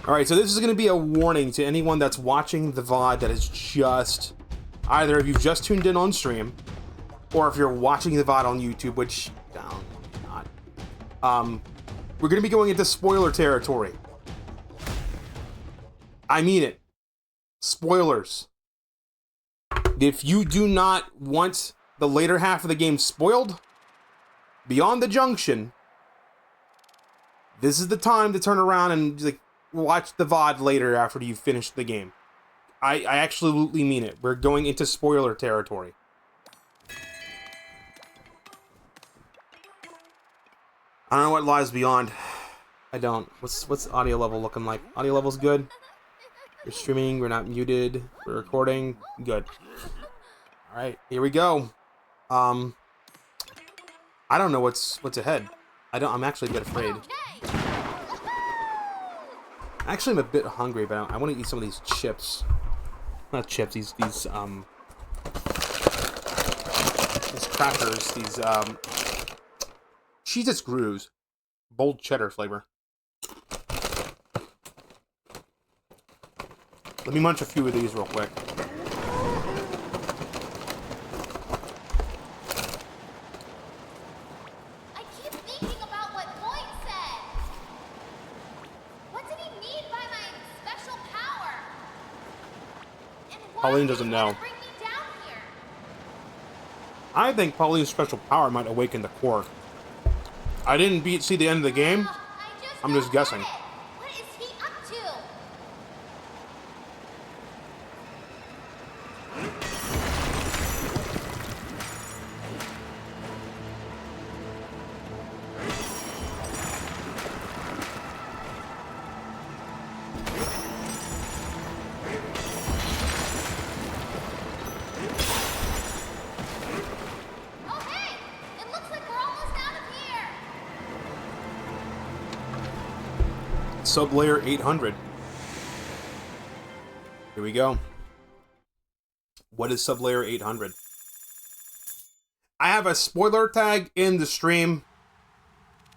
Alright, so this is going to be a warning to anyone that's watching the VOD that is just... Either if you've just tuned in on stream, or if you're watching the VOD on YouTube, which... No, not. We're going to be going into spoiler territory. I mean it. Spoilers. If you do not want the later half of the game spoiled, beyond the junction, this is the time to turn around and like watch the VOD later after you finish the game. I absolutely mean it. We're going into spoiler territory. I don't know what lies beyond. I don't. What's audio level looking like? Audio level's good. We're streaming. We're not muted. We're recording. Good. All right, here we go. I don't know what's ahead. I'm actually a bit afraid. Actually, I'm a bit hungry, but I want to eat some of these chips. Not chips. These crackers. These Cheez-Its Grooves, bold cheddar flavor. Let me munch a few of these real quick. I keep thinking about what Boyd said. What did he mean by my special power? And why Pauline doesn't know. bring me down here? I think Pauline's special power might awaken the core. I didn't see the end of the game. I'm just guessing. What is he up to? Oh hey! It looks like we're almost out of here. Sublayer 800. Here we go. What is Sublayer 800? I have a spoiler tag in the stream.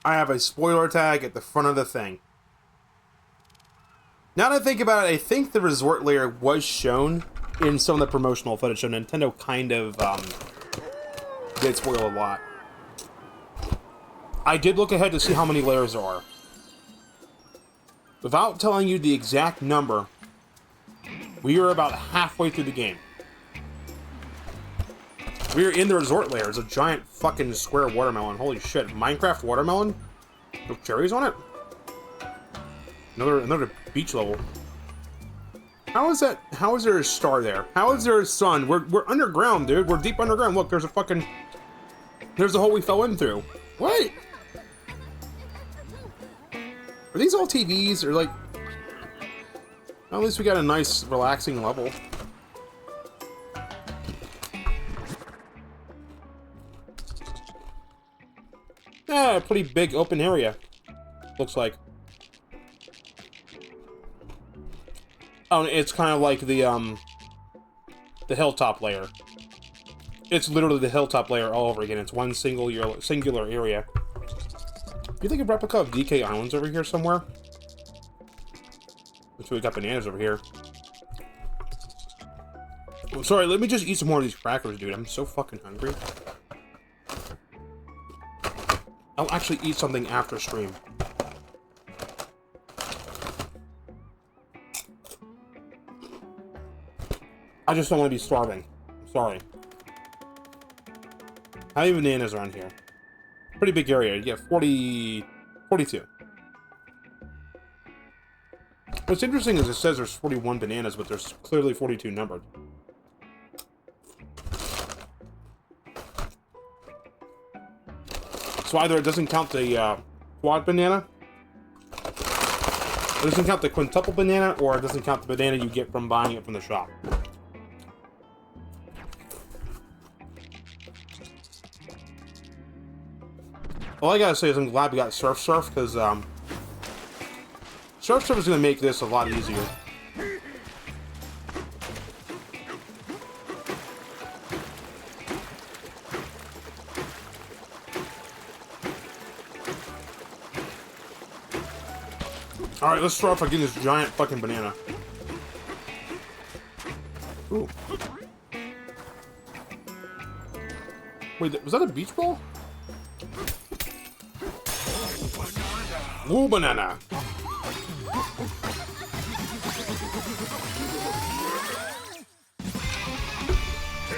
I have a spoiler tag at the front of the thing. Now that I think about it, I think the resort layer was shown in some of the promotional footage, so Nintendo kind of did spoil a lot. I did look ahead to see how many layers there are. Without telling you the exact number, we are about halfway through the game. We are in the resort layer. It's a giant fucking square watermelon. Holy shit. Minecraft watermelon? With cherries on it? Another beach level. How is that? How is there a star there? How is there a sun? We're underground, dude. We're deep underground. Look, there's a fucking... There's a hole we fell in through. What? Are these all TVs? Or like... At least we got a nice, relaxing level. Yeah, a pretty big open area. Looks like. Oh, it's kind of like the hilltop layer. It's literally the hilltop layer all over again. It's one singular area. You think a replica of DK Island's over here somewhere? Looks like we got bananas over here. Oh, sorry, let me just eat some more of these crackers, dude. I'm so fucking hungry. I'll actually eat something after stream. I just don't want to be starving. Sorry. How many bananas are on here? Pretty big area. You get 42. What's interesting is it says there's 41 bananas, but there's clearly 42 numbered. So either it doesn't count the quad banana, it doesn't count the quintuple banana, or it doesn't count the banana you get from buying it from the shop. All I gotta say is I'm glad we got Surf, because Surf is gonna make this a lot easier. Alright, let's start off by getting this giant fucking banana. Ooh. Wait, was that a beach ball? Ooh, banana!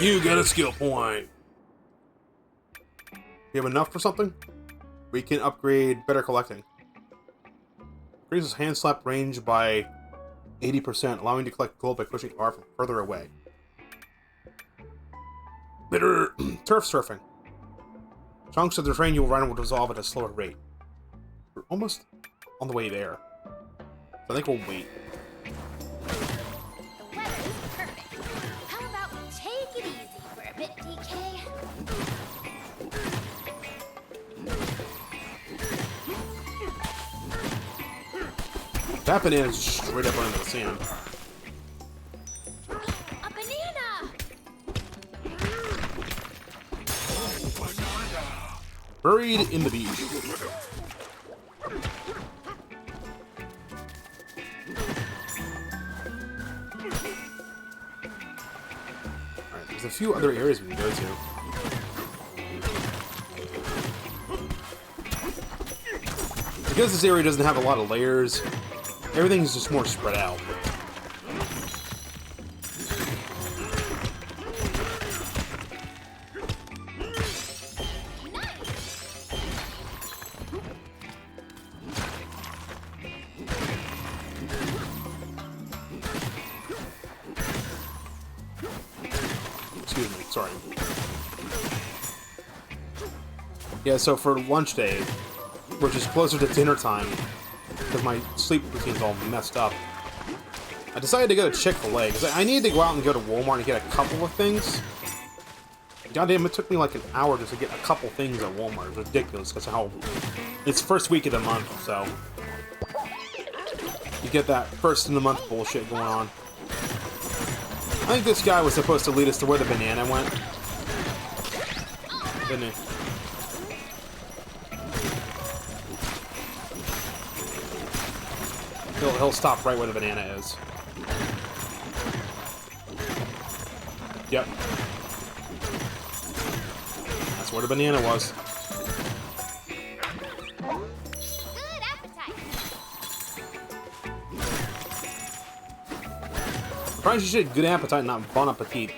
You get a skill point! You have enough for something? We can upgrade better collecting. Increases hand slap range by 80%, allowing you to collect gold by pushing R from further away. Bitter turf surfing. Chunks of the terrain you will run will dissolve at a slower rate. We're almost on the way there. So I think we'll wait. The weather is perfect. How about we take it easy for a bit, DK? That banana is straight up under the sand. A banana! Buried in the beach. Alright, there's a few other areas we can go to. Because this area doesn't have a lot of layers, everything's just more spread out. Excuse me, sorry. Yeah, so for lunch day, which is closer to dinner time, because my sleep routine's all messed up, I decided to go to Chick-fil-A, because I needed to go out and go to Walmart and get a couple of things. Goddamn, it took me like an hour just to get a couple things at Walmart. It's ridiculous, because how... It's first week of the month, so... You get that first in the month bullshit going on. I think this guy was supposed to lead us to where the banana went. Didn't he? He'll stop right where the banana is. Yep. That's where the banana was. Good appetite. Probably should say good appetite, not bon appetit.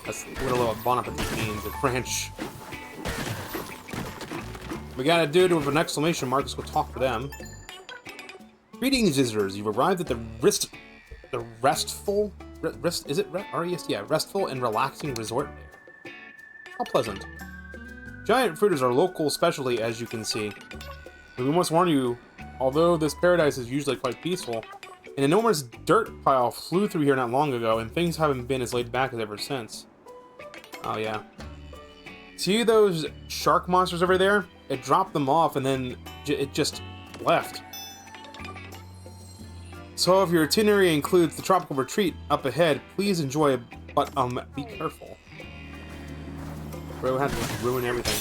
That's literally what bon appetit means in French. We got a dude with an exclamation mark. Let's go talk to them. Greetings, visitors. You've arrived at the restful and relaxing resort there. How pleasant. Giant fruit is our local specialty, as you can see. But we must warn you, although this paradise is usually quite peaceful, an enormous dirt pile flew through here not long ago, and things haven't been as laid back as ever since. Oh yeah. See those shark monsters over there? It dropped them off, and then it just left. So if your itinerary includes the tropical retreat up ahead, please enjoy, but be careful. Bro had to ruin everything.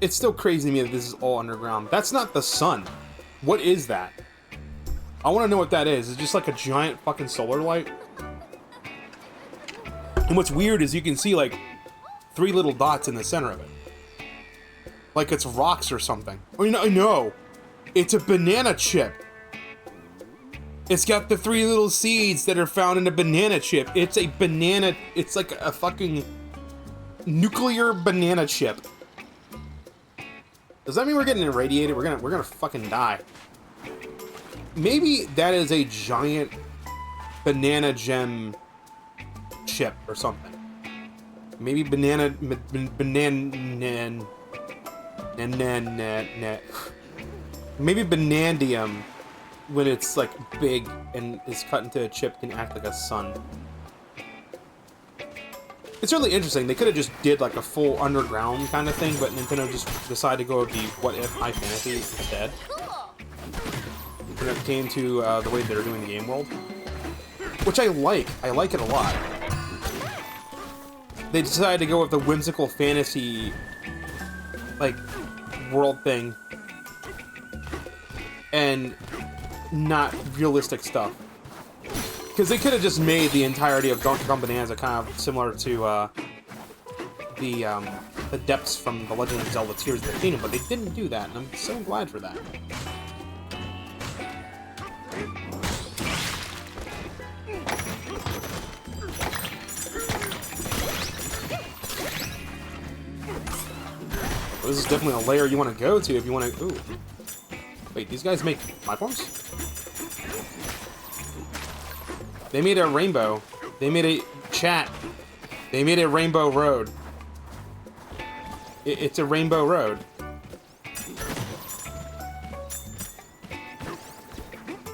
It's still crazy to me that this is all underground. That's not the sun. What is that? I want to know what that is. Is it just like a giant fucking solar light? And what's weird is you can see like 3 little dots in the center of it. Like it's rocks or something. Oh, no. It's a banana chip. It's got the 3 little seeds that are found in a banana chip. It's a banana. It's like a fucking nuclear banana chip. Does that mean we're getting irradiated? We're gonna fucking die. Maybe that is a giant banana gem chip or something. Maybe banana. Maybe banandium, when it's like big and is cut into a chip, can act like a sun. It's really interesting. They could have just did like a full underground kind of thing, but Nintendo just decided to go with the what if high fantasy instead. Cool. When it came to the way they're doing the game world, which I like. I like it a lot. they decided to go with the whimsical fantasy, like, world thing, and not realistic stuff. Because they could have just made the entirety of Donkey Kong Bonanza kind of similar to the depths from The Legend of Zelda Tears of the Kingdom, but they didn't do that, and I'm so glad for that. This is definitely a layer you want to go to if you want to... Ooh. Wait, these guys make platforms? They made a rainbow. They made a... Chat. They made a rainbow road. It's a rainbow road.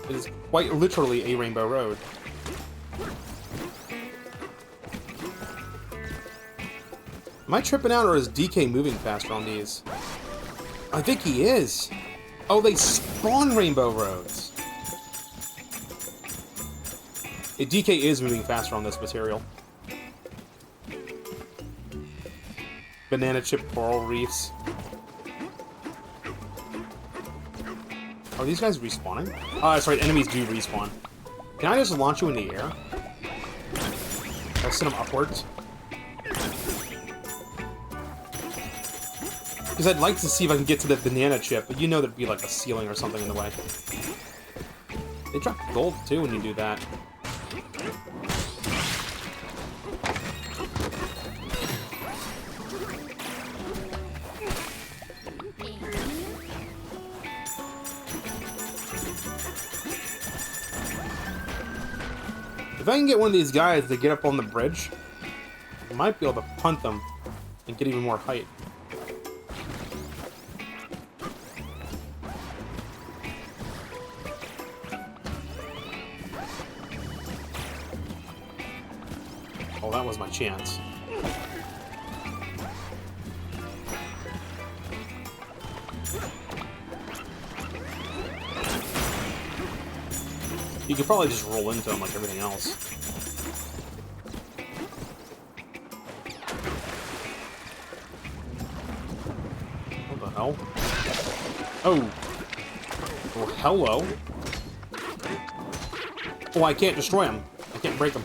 It is quite literally a rainbow road. Am I tripping out, or is DK moving faster on these? I think he is. Oh, they spawn rainbow roads. Yeah, DK is moving faster on this material. Banana chip coral reefs. Are these guys respawning? Oh, that's right, enemies do respawn. Can I just launch you in the air? I'll send them upwards. Because I'd like to see if I can get to the banana chip, but you know there'd be like a ceiling or something in the way. They drop gold too when you do that. If I can get one of these guys to get up on the bridge, I might be able to punt them and get even more height. Oh, that was my chance. You could probably just roll into them like everything else. What the hell? Oh! Oh, hello! Oh, I can't destroy him. I can't break him.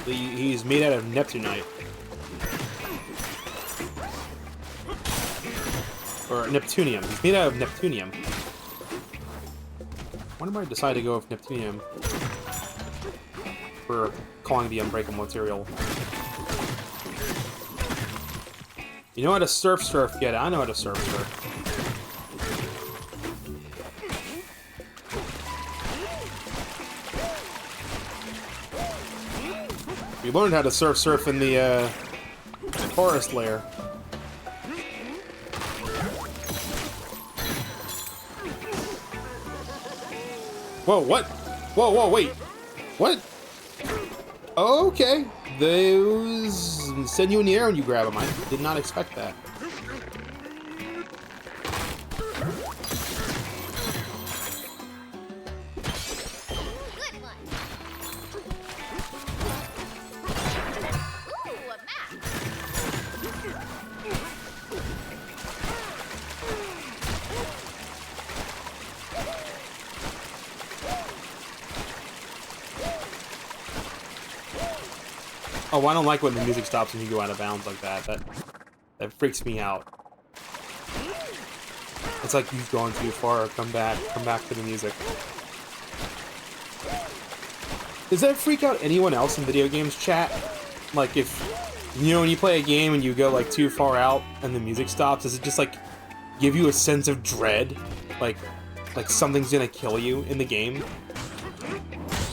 He's made out of Neptunite. Or Neptunium. He's made out of Neptunium. When did I decide to go with Neptunium for calling the unbreakable material? You know how to surf? Yeah, I know how to surf. We learned how to surf in the forest layer. Whoa, what? Whoa, whoa, wait. What? Okay. Those send you in the air when you grab them. I did not expect that. Good one. Ooh, a map. Oh, I don't like when the music stops and you go out of bounds like that. That freaks me out. It's like you've gone too far. Come back to the music. Does that freak out anyone else in video games, chat? Like if, you know, when you play a game and you go like too far out and the music stops, does it just like give you a sense of dread? Like something's gonna kill you in the game?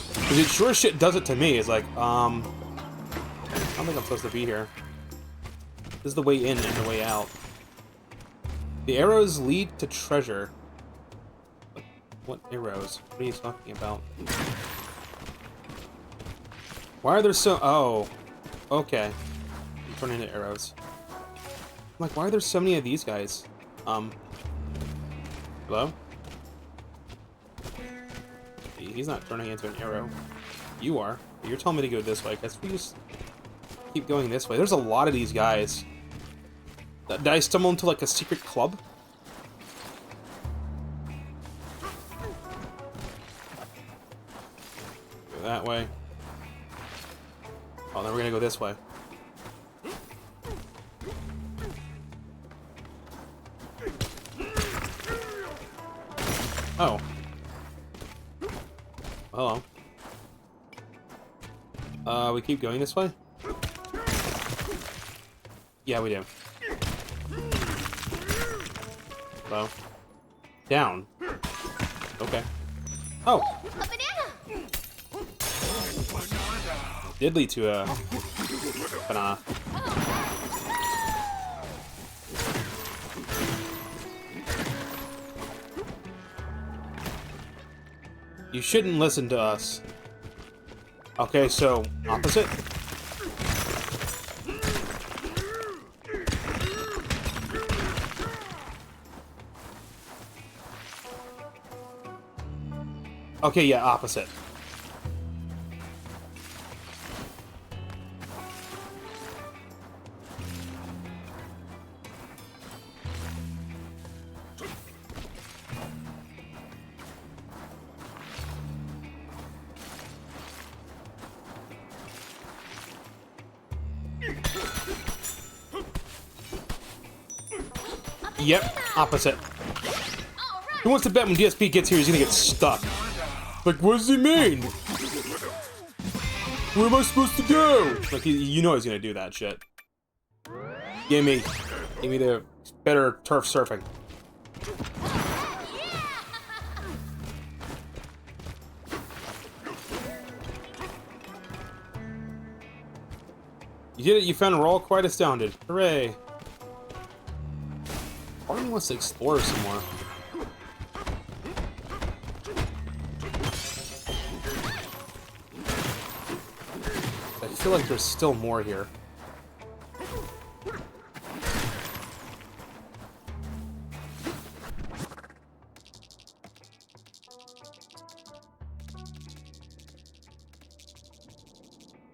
Because it sure shit does it to me. It's like, I don't think I'm supposed to be here. This is the way in and the way out. The arrows lead to treasure. What arrows? What are you talking about? Why are there so... Oh. Okay. I'm turning into arrows. I'm like, why are there so many of these guys? Hello? He's not turning into an arrow. You are. You're telling me to go this way. I guess we just Keep going this way. There's a lot of these guys. Did I stumble into like a secret club? Go that way. Oh, then we're gonna go this way. Oh. Hello. We keep going this way? Yeah, we do. Hello. Down. Okay. Oh! A banana! Did lead to a banana. You shouldn't listen to us. Okay, so opposite. Okay, yeah, opposite. Yep, opposite. Who wants to bet when DSP gets here he's gonna get stuck? Like, what does he mean? What am I supposed to do? Like, you know he's gonna do that shit. Give me the better turf surfing. You did it, you found We're all quite astounded. Hooray. Pauline wants to explore some more. I feel like there's still more here.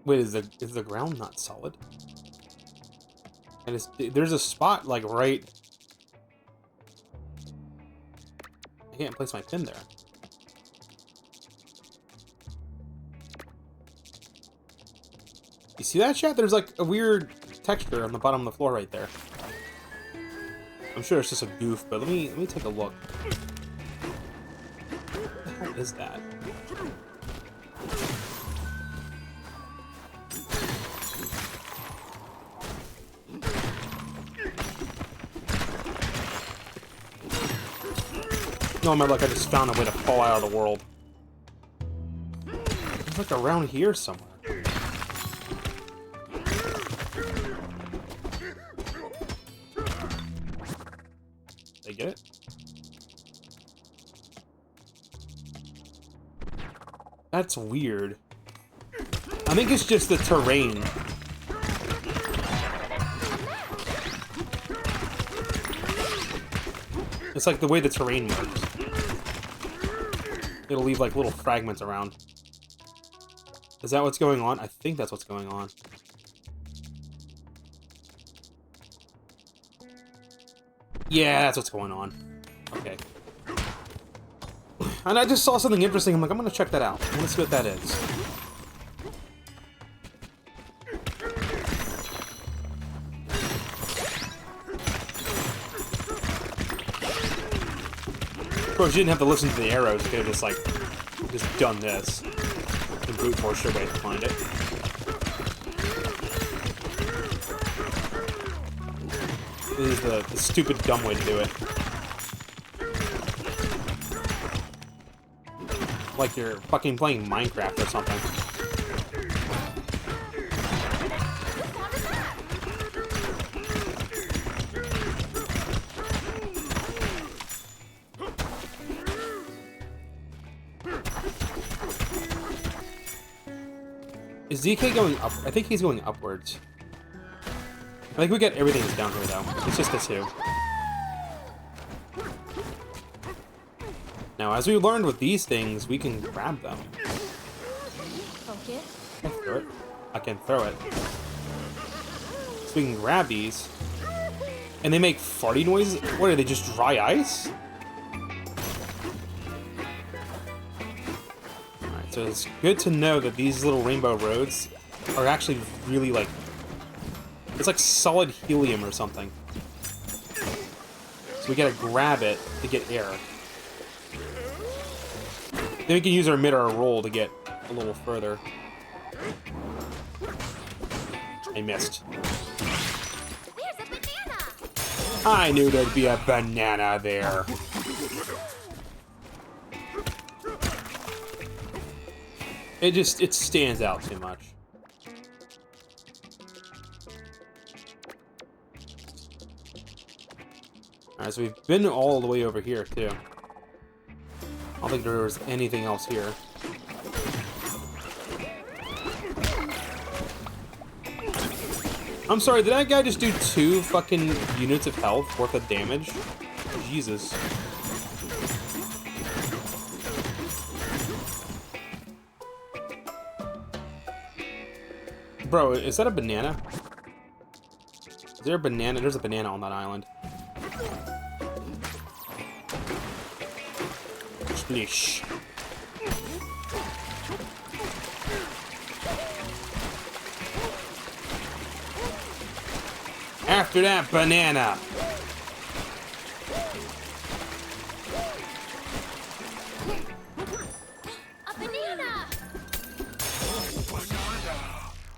Wait, is the ground not solid? And there's a spot like right. I can't place my pin there. You see that, chat? There's like a weird texture on the bottom of the floor right there. I'm sure it's just a goof, but let me take a look. What the hell is that? No, my luck, I just found a way to fall out of the world. It's like around here somewhere. Did I get it? That's weird. I think it's just the terrain. It's like the way the terrain works. It'll leave like little fragments around. Is that what's going on? I think that's what's going on. Yeah, that's what's going on. Okay. And I just saw something interesting. I'm like, I'm gonna check that out. I wanna see what that is. Of course, you didn't have to listen to the arrows. You could have just done this. And brute force your way to find it. This is the stupid, dumb way to do it. Like you're fucking playing Minecraft or something. Is DK going up? I think he's going upwards. I think we get everything that's down here, though. It's just the two. Now, as we learned with these things, we can grab them. Okay. I can throw it. I can throw it. So we can grab these. And they make farty noises? What, are they just dry ice? Alright, so it's good to know that these little rainbow roads are actually really like... It's like solid helium or something. So we gotta grab it to get air. Then we can use our mid-air roll to get a little further. I missed. There's a banana. I knew there'd be a banana there. It stands out too much. Alright, so we've been all the way over here, too. I don't think there was anything else here. I'm sorry, did that guy just do 2 fucking units of health worth of damage? Jesus. Bro, is that a banana? Is there a banana? There's a banana on that island. Splish. After that, banana. A banana.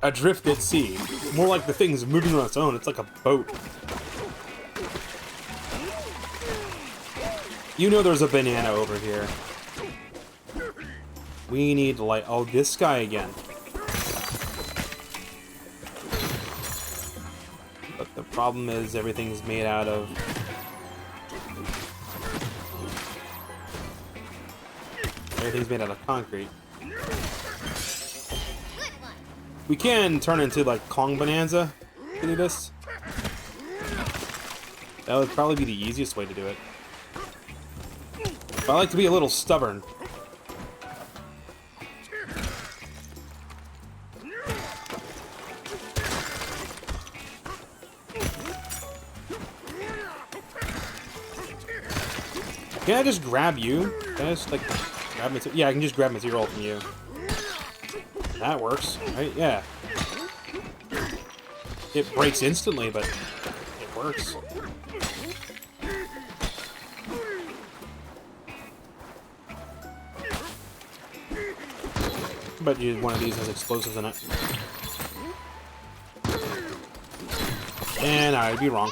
Adrift at sea. More like the thing's moving on its own. It's like a boat. You know there's a banana over here. We need light. Oh, this guy again. But the problem is everything's made out of... Everything's made out of concrete. Good one. We can turn into, like, Kong Bananza to do this. That would probably be the easiest way to do it. But I like to be a little stubborn. Can I just grab you? Can I just, like, grab material? Yeah, I can just grab material from you. That works, right? Yeah. It breaks instantly, but it works. But one of these has explosives in it. And I'd be wrong.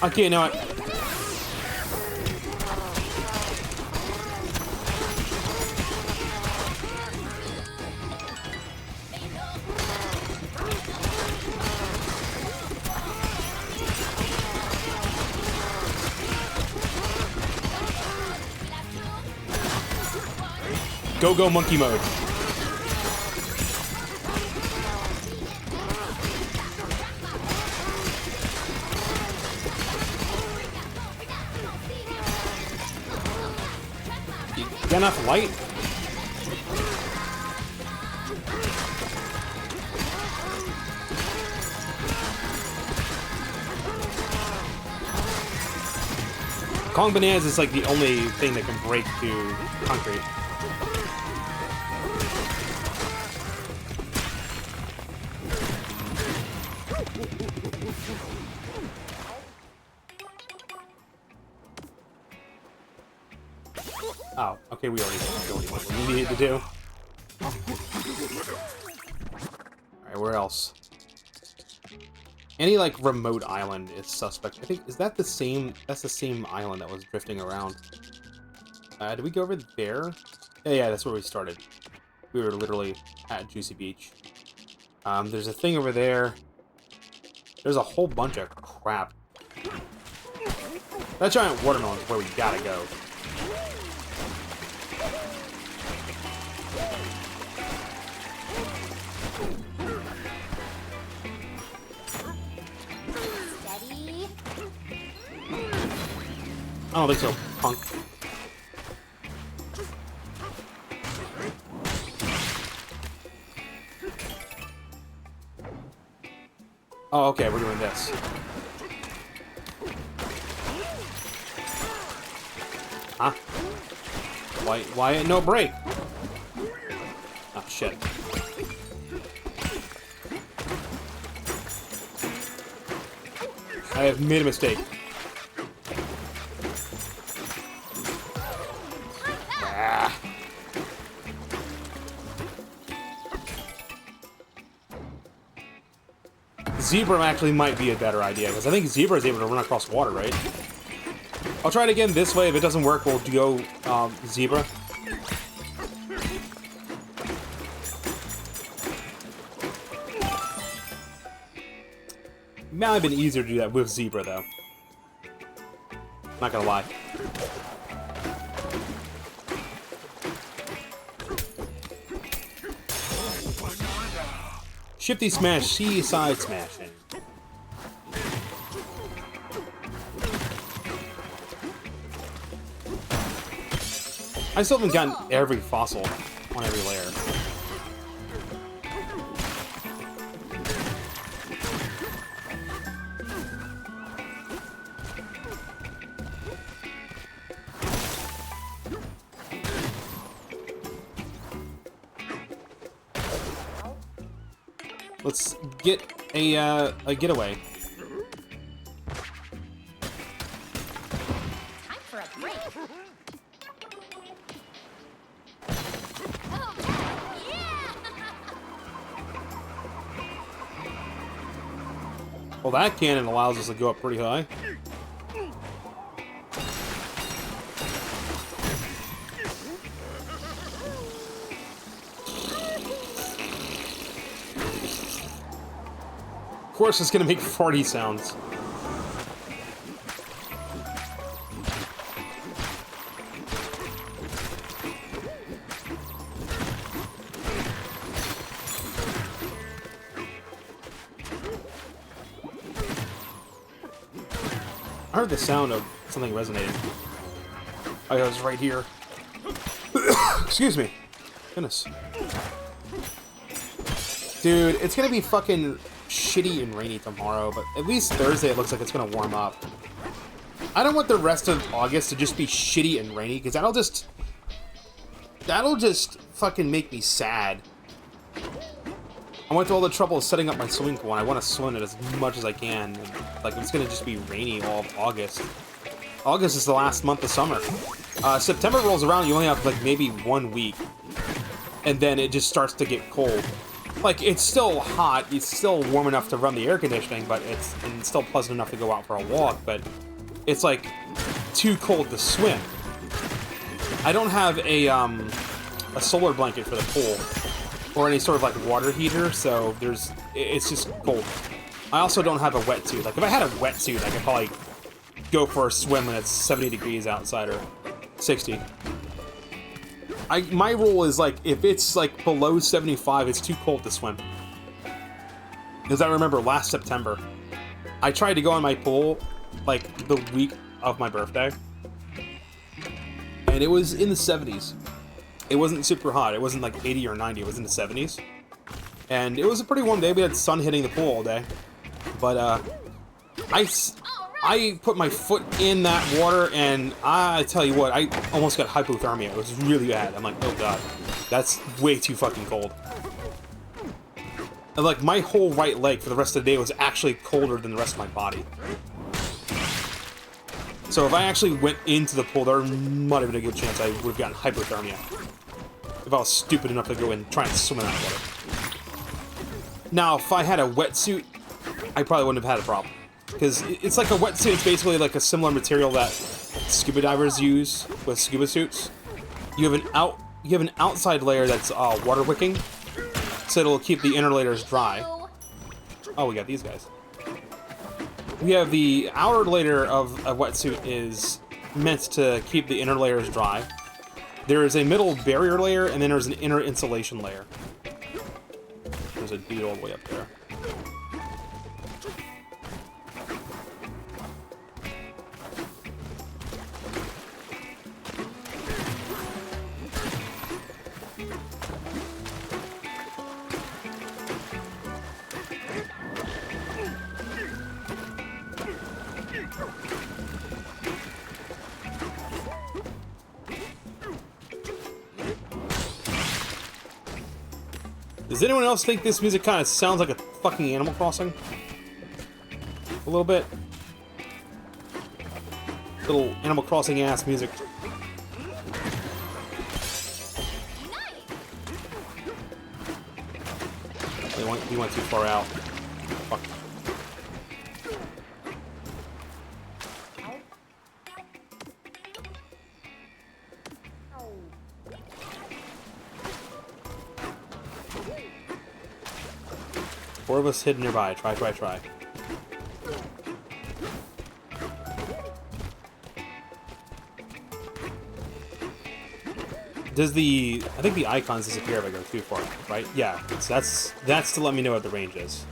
Okay, no, Go monkey mode. You got enough light? Kong Bananas is like the only thing that can break through concrete. Oh, okay, we already did what we needed to do. Alright, where else? Any, like, remote island is suspect. I think, is that the same, that's the same island that was drifting around. Did we go over there? Yeah, that's where we started. We were literally at Juicy Beach. There's a thing over there. There's a whole bunch of crap. That giant watermelon is where we gotta go. I don't think so, punk. Oh, okay, we're doing this. Huh? Why no break? Oh, shit. I have made a mistake. Ah. Zebra actually might be a better idea, because I think Zebra is able to run across water, right? I'll try it again this way. If it doesn't work, we'll go Zebra. It might have been easier to do that with Zebra, though. Not gonna lie. Shifty smash, C side smashing. I still haven't gotten every fossil on every layer. Let's get a getaway. Time for a break. Well, that cannon allows us to go up pretty high. Of course, it's gonna make farty sounds. I heard the sound of something resonating. Oh, it was right here. Excuse me. Goodness. Dude, it's gonna be fucking shitty and rainy tomorrow, but at least Thursday it looks like it's gonna warm up. I don't want the rest of August to just be shitty and rainy, because that'll just fucking make me sad. I went to all the trouble of setting up my swimming pool, and I want to swim it as much as I can. And, like, it's gonna just be rainy all of August. August is the last month of summer. September rolls around, you only have, like, maybe 1 week. And then it just starts to get cold. Like, it's still hot, it's still warm enough to run the air conditioning, but it's still pleasant enough to go out for a walk, but it's, like, too cold to swim. I don't have a solar blanket for the pool, or any sort of, like, water heater, so it's just cold. I also don't have a wetsuit. Like, if I had a wetsuit, I could probably go for a swim when it's 70 degrees outside, or 60. My rule is, like, if it's, like, below 75, it's too cold to swim. Because I remember last September, I tried to go in my pool, like, the week of my birthday, and it was in the 70s. It wasn't super hot. It wasn't, like, 80 or 90. It was in the 70s. And it was a pretty warm day. We had sun hitting the pool all day. But, I put my foot in that water, and I tell you what, I almost got hypothermia. It was really bad. I'm like, oh god, that's way too fucking cold. And, like, my whole right leg for the rest of the day was actually colder than the rest of my body. So if I actually went into the pool, there might have been a good chance I would have gotten hypothermia. If I was stupid enough to go and try and swim in that water. Now, if I had a wetsuit, I probably wouldn't have had a problem. Because it's like a wetsuit, it's basically like a similar material that scuba divers use with scuba suits. You have an outside layer that's water wicking, so it'll keep the inner layers dry. Oh, we got these guys. We have the outer layer of a wetsuit is meant to keep the inner layers dry. There is a middle barrier layer, and then there's an inner insulation layer. There's a dude all the way up there. Does anyone else think this music kind of sounds like a fucking Animal Crossing? A little bit. Little Animal Crossing ass music. He went too far out. Fuck. Four of us hidden nearby. Try. Does the... I think the icons disappear if I go too far, right? Yeah, that's to let me know what the range is.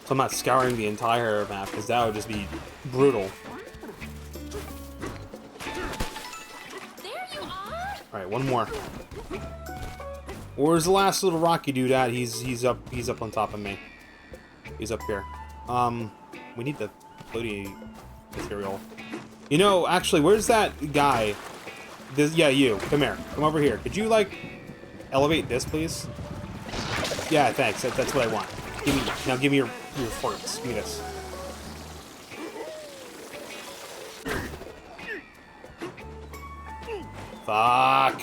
So I'm not scouring the entire map, because that would just be brutal. There you are. Alright, one more. Where's the last little rocky dude at? He's up on top of me. He's up here. We need the floaty material. You know, actually, where's that guy? Yeah, you. Come here. Come over here. Could you, like, elevate this, please? Yeah, thanks. That's what I want. Give me your forks. Give me this. Fuck.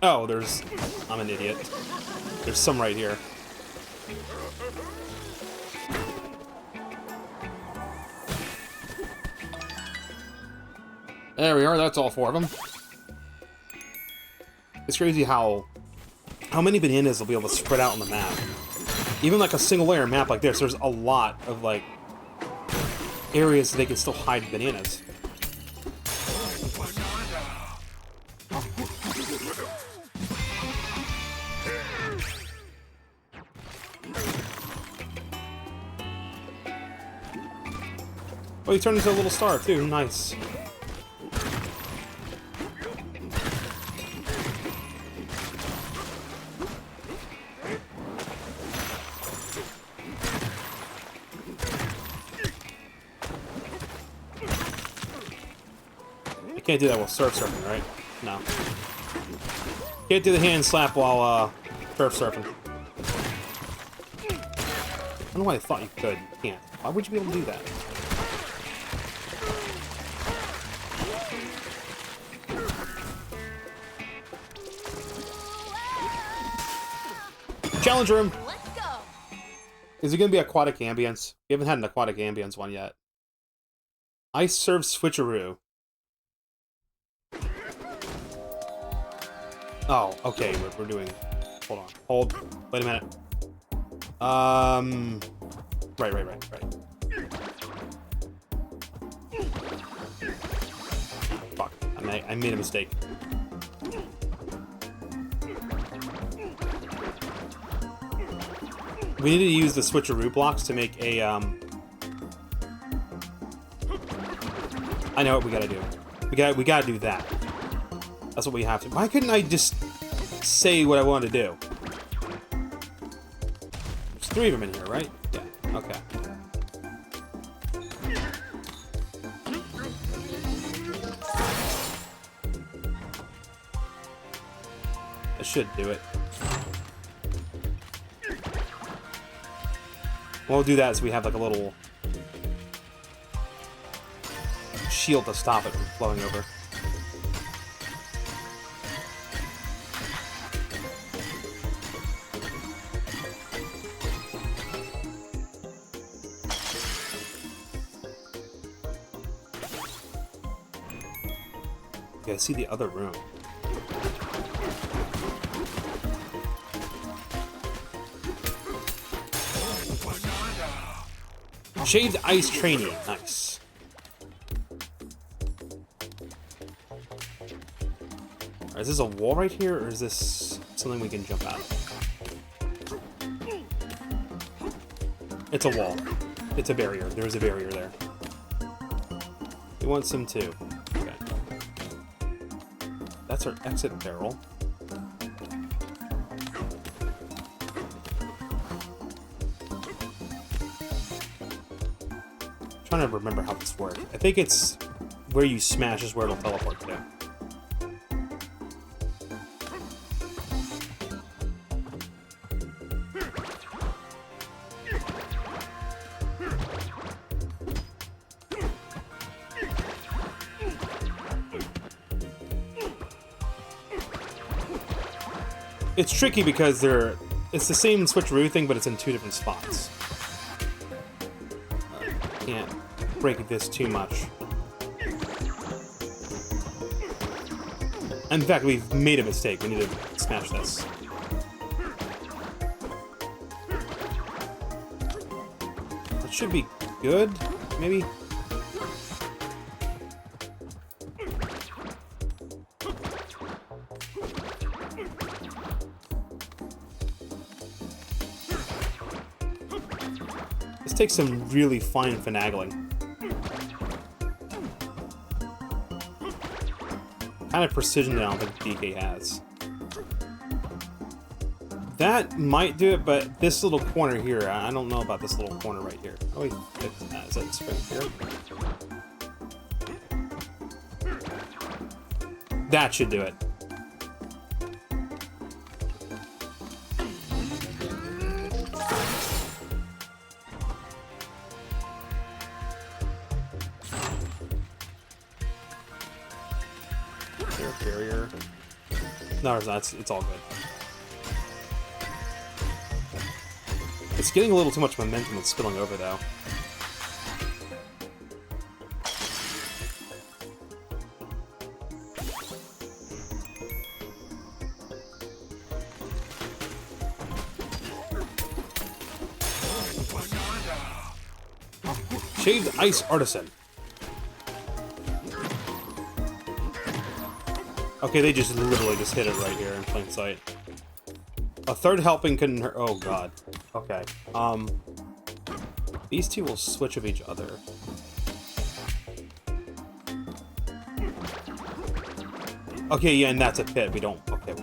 Oh, there's... I'm an idiot. There's some right here. There we are, that's all four of them. It's crazy how many bananas will be able to spread out on the map. Even like a single layer map like this, there's a lot of like areas that they can still hide bananas. Oh, he turned into a little star too, nice. Can't do that while surfing, right? No. Can't do the hand slap while surfing. I don't know why I thought you could. You can't. Why would you be able to do that? Challenger him! Let's go. Is it going to be aquatic ambience? We haven't had an aquatic ambience one yet. Ice serve switcheroo. Oh, okay, we're doing... Hold on. Hold. Wait a minute. Right. Fuck. I made a mistake. We need to use the switcheroo blocks to make a, I know what we gotta do. We gotta do that. That's what we have to. Why couldn't I just say what I wanted to do? There's three of them in here, right? Yeah. Okay. That should do it. We'll do that so we have like a little shield to stop it from flowing over. Okay, I see the other room. Shaved ice trainee. Nice. Right, is this a wall right here, or is this something we can jump out of? It's a wall. It's a barrier. There's a barrier there. We want some too. Okay. That's our exit barrel. I'm trying to remember how this works. I think it's where you smash is where it'll teleport to. It's tricky because it's the same switcheroo thing, but it's in 2 different spots. Can't break this too much. In fact, we've made a mistake. We need to smash this. That should be good, maybe? This takes some really fine finagling. Kind of precision that I don't think DK has. That might do it, but this little corner here, I don't know about this little corner right here. Oh, wait, is that spring here? That should do it. Barrier. No, it's not. It's all good. It's getting a little too much momentum with spilling over, though. Shaved Ice Artisan. Okay, they just literally just hit it right here in plain sight. A third helping couldn't hurt. Oh god. Okay. These two will switch with each other. Okay, yeah, and that's a pit. We don't. Okay.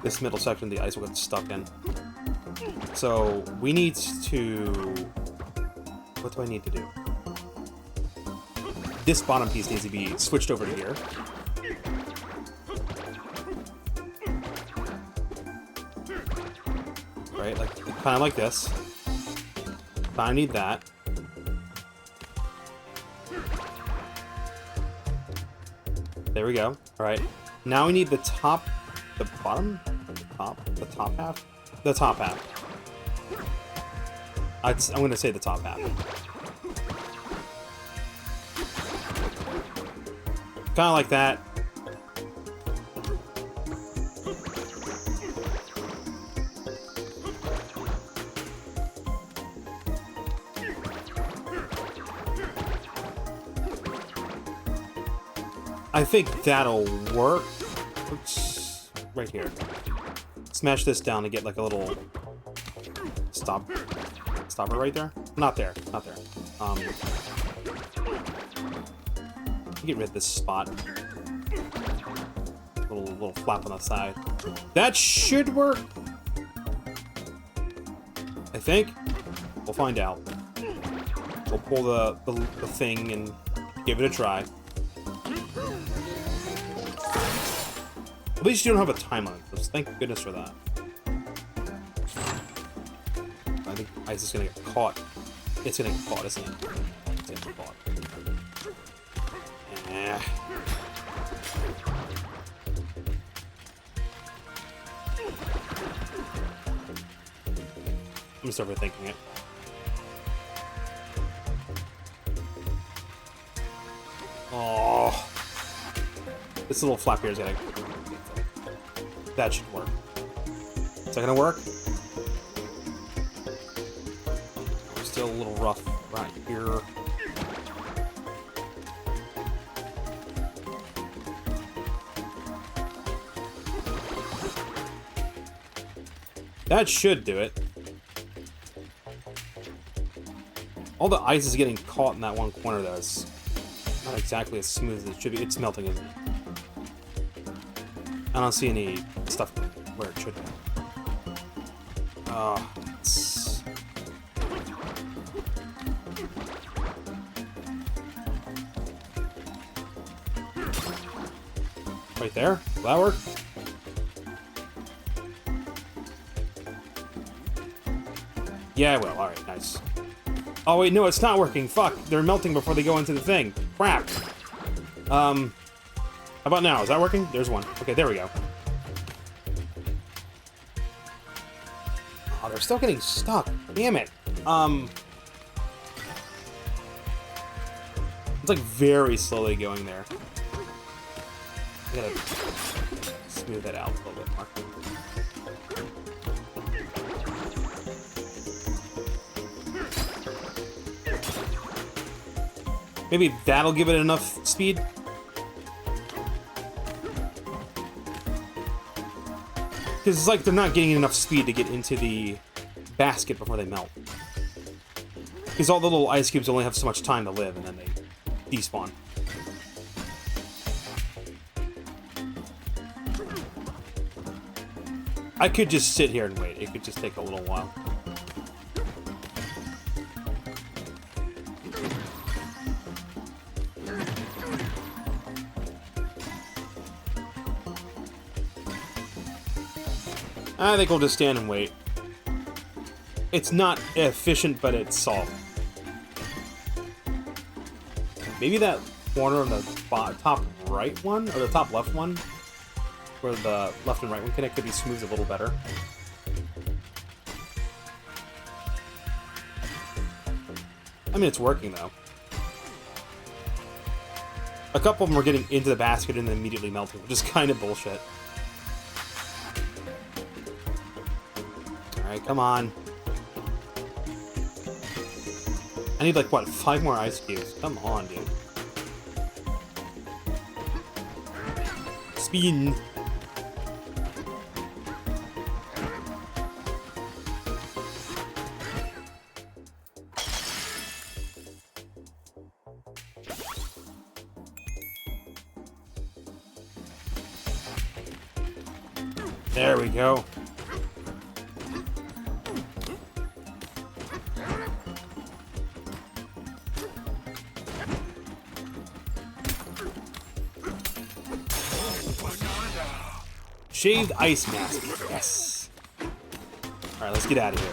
This middle section, the ice will get stuck in. So we need to. What do I need to do? This bottom piece needs to be switched over to here. Right, like kind of like this. I need that. There we go. All right. Now we need the top, the bottom, the top half, the top half. I'm gonna say the top half. Kind of like that. I think that'll work. Oops. Right here. Smash this down to get like a little stopper right there. Not there. Not there. Get rid of this spot. Little flap on the side. That should work. I think. We'll find out. We'll pull the thing and give it a try. At least you don't have a time limit, so thank goodness for that. I think ice is gonna get caught. It's gonna get caught, isn't it? It's gonna get caught. Yeah. I'm just overthinking it. Oh, this little flap here is gonna. That should work. Is that gonna work? Still a little rough right here. That should do it. All the ice is getting caught in that one corner, though. It's not exactly as smooth as it should be. It's melting, isn't it? I don't see any stuff where it should be. It's... Right there? Will that work? Yeah, it will. Alright, nice. Oh, wait, no, it's not working. Fuck. They're melting before they go into the thing. Crap. How about now? Is that working? There's one. Okay, there we go. Oh, they're still getting stuck. Damn it. It's like very slowly going there. I gotta smooth that out a little bit more. Maybe that'll give it enough speed. Because it's like they're not getting enough speed to get into the basket before they melt. Because all the little ice cubes only have so much time to live, and then they despawn. I could just sit here and wait. It could just take a little while. I think we'll just stand and wait. It's not efficient, but it's solved. Maybe that corner of the top right one, or the top left one, where the left and right one connect, could be smoothed a little better. I mean, it's working, though. A couple of them are getting into the basket and then immediately melting, which is kind of bullshit. Alright, come on. I need, like, what, 5 more ice cubes? Come on, dude. Spin! There we go. Shaved ice mask. Yes. Alright, let's get out of here.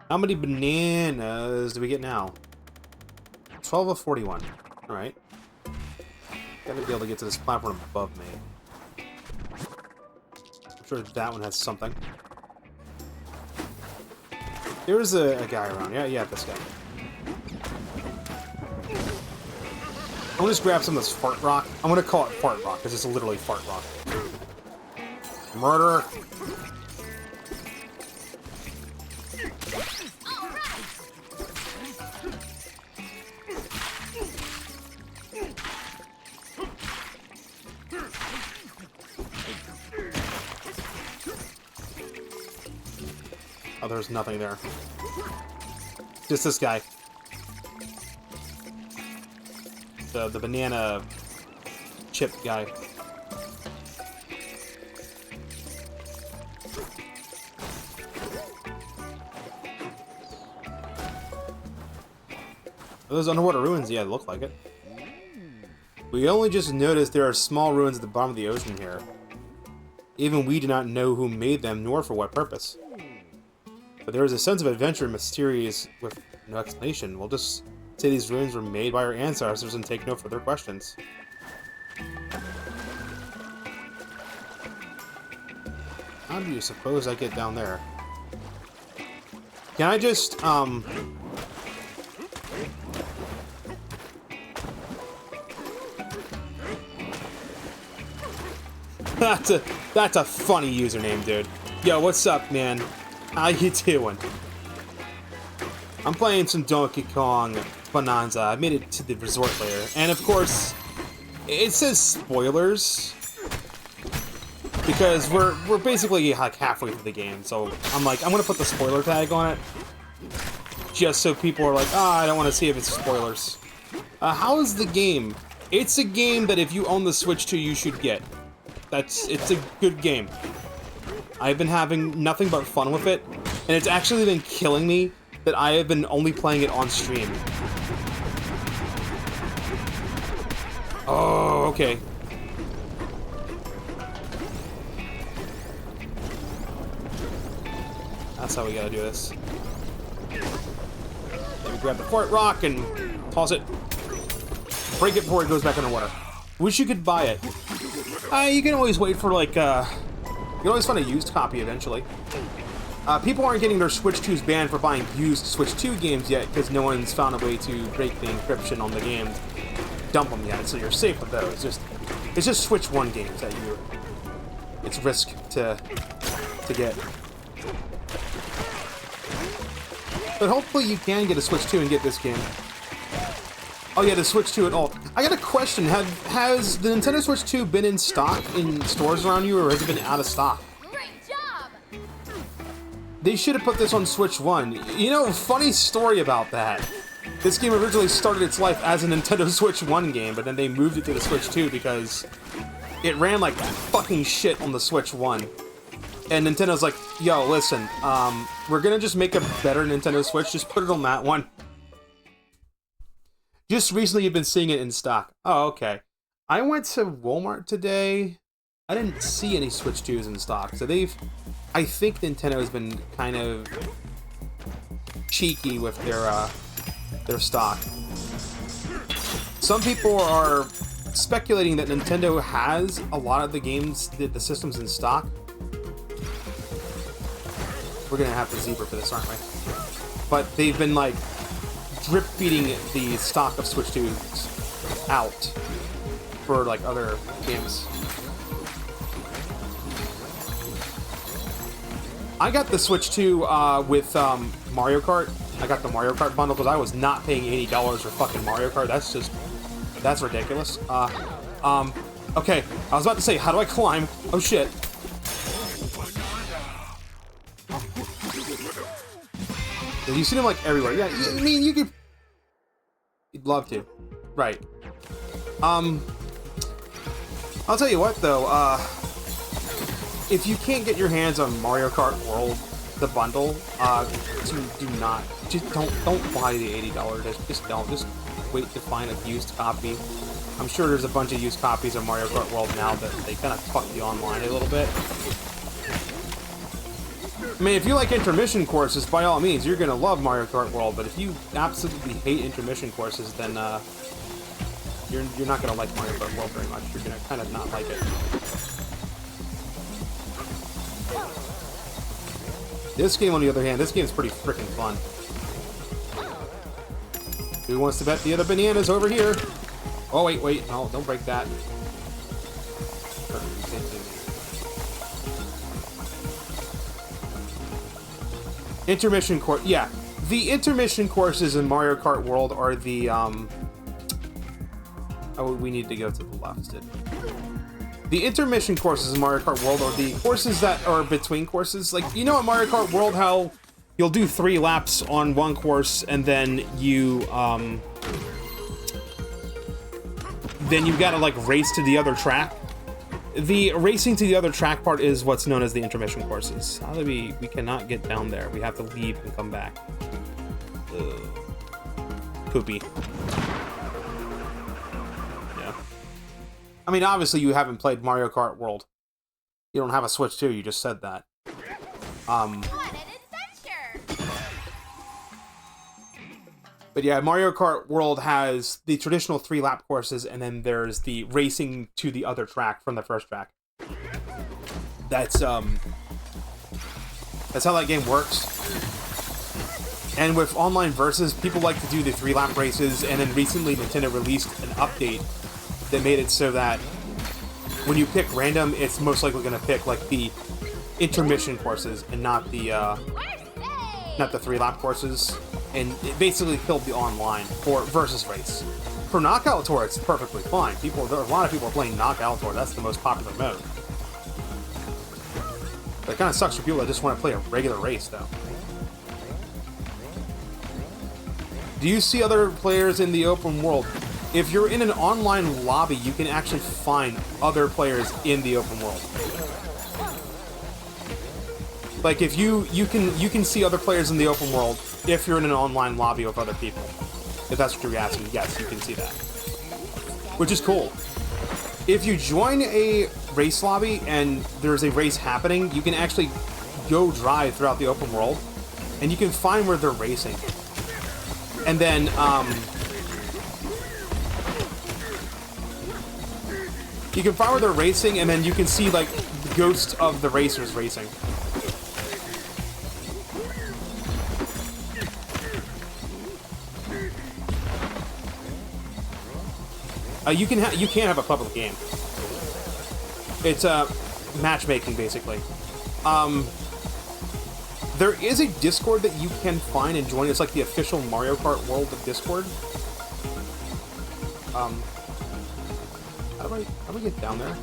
How many bananas do we get now? 12 of 41. Alright. Gotta be able to get to this platform above me. I'm sure that one has something. There's a guy around. Yeah, this guy. I'm gonna just grab some of this fart rock. I'm gonna call it fart rock, because it's literally fart rock. Murder! Oh, there's nothing there. Just this guy. The banana chip guy. Are those underwater ruins? Yeah, they look like it. We only just noticed there are small ruins at the bottom of the ocean here. Even we do not know who made them, nor for what purpose. But there is a sense of adventure mysterious with no explanation. We'll just say these ruins were made by our ancestors and take no further questions. How do you suppose I get down there? Can I just, That's a funny username, dude. Yo, what's up, man? How you doing? I'm playing some Donkey Kong Bananza. I made it to the resort layer, and of course, it says spoilers because we're basically like halfway through the game. So I'm like, I'm gonna put the spoiler tag on it, just so people are like, I don't want to see if it's spoilers. How is the game? It's a game that if you own the Switch 2, you should get. It's a good game. I've been having nothing but fun with it, and it's actually been killing me that I have been only playing it on stream. Oh, okay. That's how we gotta do this. Maybe grab the fort rock and toss it. Break it before it goes back underwater. Wish you could buy it. You can always wait for, like, you can always find a used copy eventually. People aren't getting their Switch 2s banned for buying used Switch 2 games yet because no one's found a way to break the encryption on the game, dump them yet, so you're safe with those. It's just Switch 1 games that it's risk to get. But hopefully you can get a Switch 2 and get this game. Oh yeah, the Switch 2 at all. I got a question. Has the Nintendo Switch 2 been in stock in stores around you, or has it been out of stock? Great job! They should have put this on Switch 1. You know, funny story about that. This game originally started its life as a Nintendo Switch 1 game, but then they moved it to the Switch 2 because it ran like fucking shit on the Switch 1. And Nintendo's like, yo, listen, we're gonna just make a better Nintendo Switch, just put it on that one. Just recently you've been seeing it in stock. Oh, okay. I went to Walmart today. I didn't see any Switch 2s in stock, so I think Nintendo has been kind of cheeky with their stock. Some people are speculating that Nintendo has a lot of the games, the systems in stock. We're gonna have to zebra for this, aren't we? But they've been like drip feeding the stock of Switch 2s out for like other games. I got the Switch 2 with Mario Kart. I got the Mario Kart bundle because I was not paying $80 for fucking Mario Kart. That's ridiculous. Okay, I was about to say, how do I climb? Oh shit. You see them like everywhere. Yeah, I mean, you could... You'd love to. Right. I'll tell you what, though. If you can't get your hands on Mario Kart World, the bundle, do not... Just don't buy the $80 disc. Just don't. Just wait to find a used copy. I'm sure there's a bunch of used copies of Mario Kart World now that they kind of fuck you online a little bit. I mean, if you like intermission courses, by all means, you're gonna love Mario Kart World. But if you absolutely hate intermission courses, then you're not gonna like Mario Kart World very much. You're gonna kind of not like it. This game, on the other hand, this game's pretty freaking fun. Who wants to bet the other bananas over here? Oh wait, no, don't break that. Intermission course, yeah. The intermission courses in Mario Kart World are the, Oh, we need to go to the left. The intermission courses in Mario Kart World are the courses that are between courses. Like, you know in Mario Kart World how you'll do 3 laps on one course and then you gotta, like, race to the other track? The racing to the other track part is what's known as the intermission courses. How do we cannot get down there. We have to leave and come back. Ugh. Poopy. Yeah. I mean, obviously you haven't played Mario Kart World. You don't have a Switch 2, you just said that. What an adventure! But yeah, Mario Kart World has the traditional 3-lap courses, and then there's the racing to the other track from the first track. That's how that game works. And with online versus, people like to do the 3-lap races, and then recently Nintendo released an update that made it so that when you pick random, it's most likely going to pick like the intermission courses and not the 3-lap courses. And it basically killed the online for versus race. For Knockout Tour, it's perfectly fine. A lot of people are playing Knockout Tour. That's the most popular mode. But it kind of sucks for people that just want to play a regular race, though. Do you see other players in the open world? If you're in an online lobby, you can actually find other players in the open world. Like, if you can see other players in the open world if you're in an online lobby with other people. If that's what you're asking, yes, you can see that. Which is cool. If you join a race lobby and there's a race happening, you can actually go drive throughout the open world, and you can find where they're racing. And then, you can find where they're racing, and then you can see, like, the ghosts of the racers racing. You can't have a public game. It's matchmaking, basically. There is a Discord that you can find and join. It's like the official Mario Kart World of Discord. How do I get down there?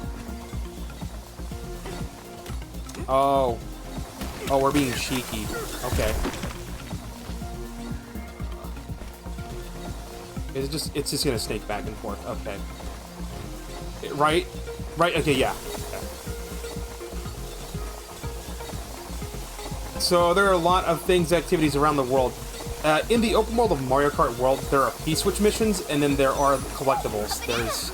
Oh, we're being cheeky. Okay. It's just gonna snake back and forth. Okay. Right? Okay, yeah. Okay. So there are a lot of things, activities around the world. In the open world of Mario Kart World, there are P-switch missions, and then there are collectibles. There's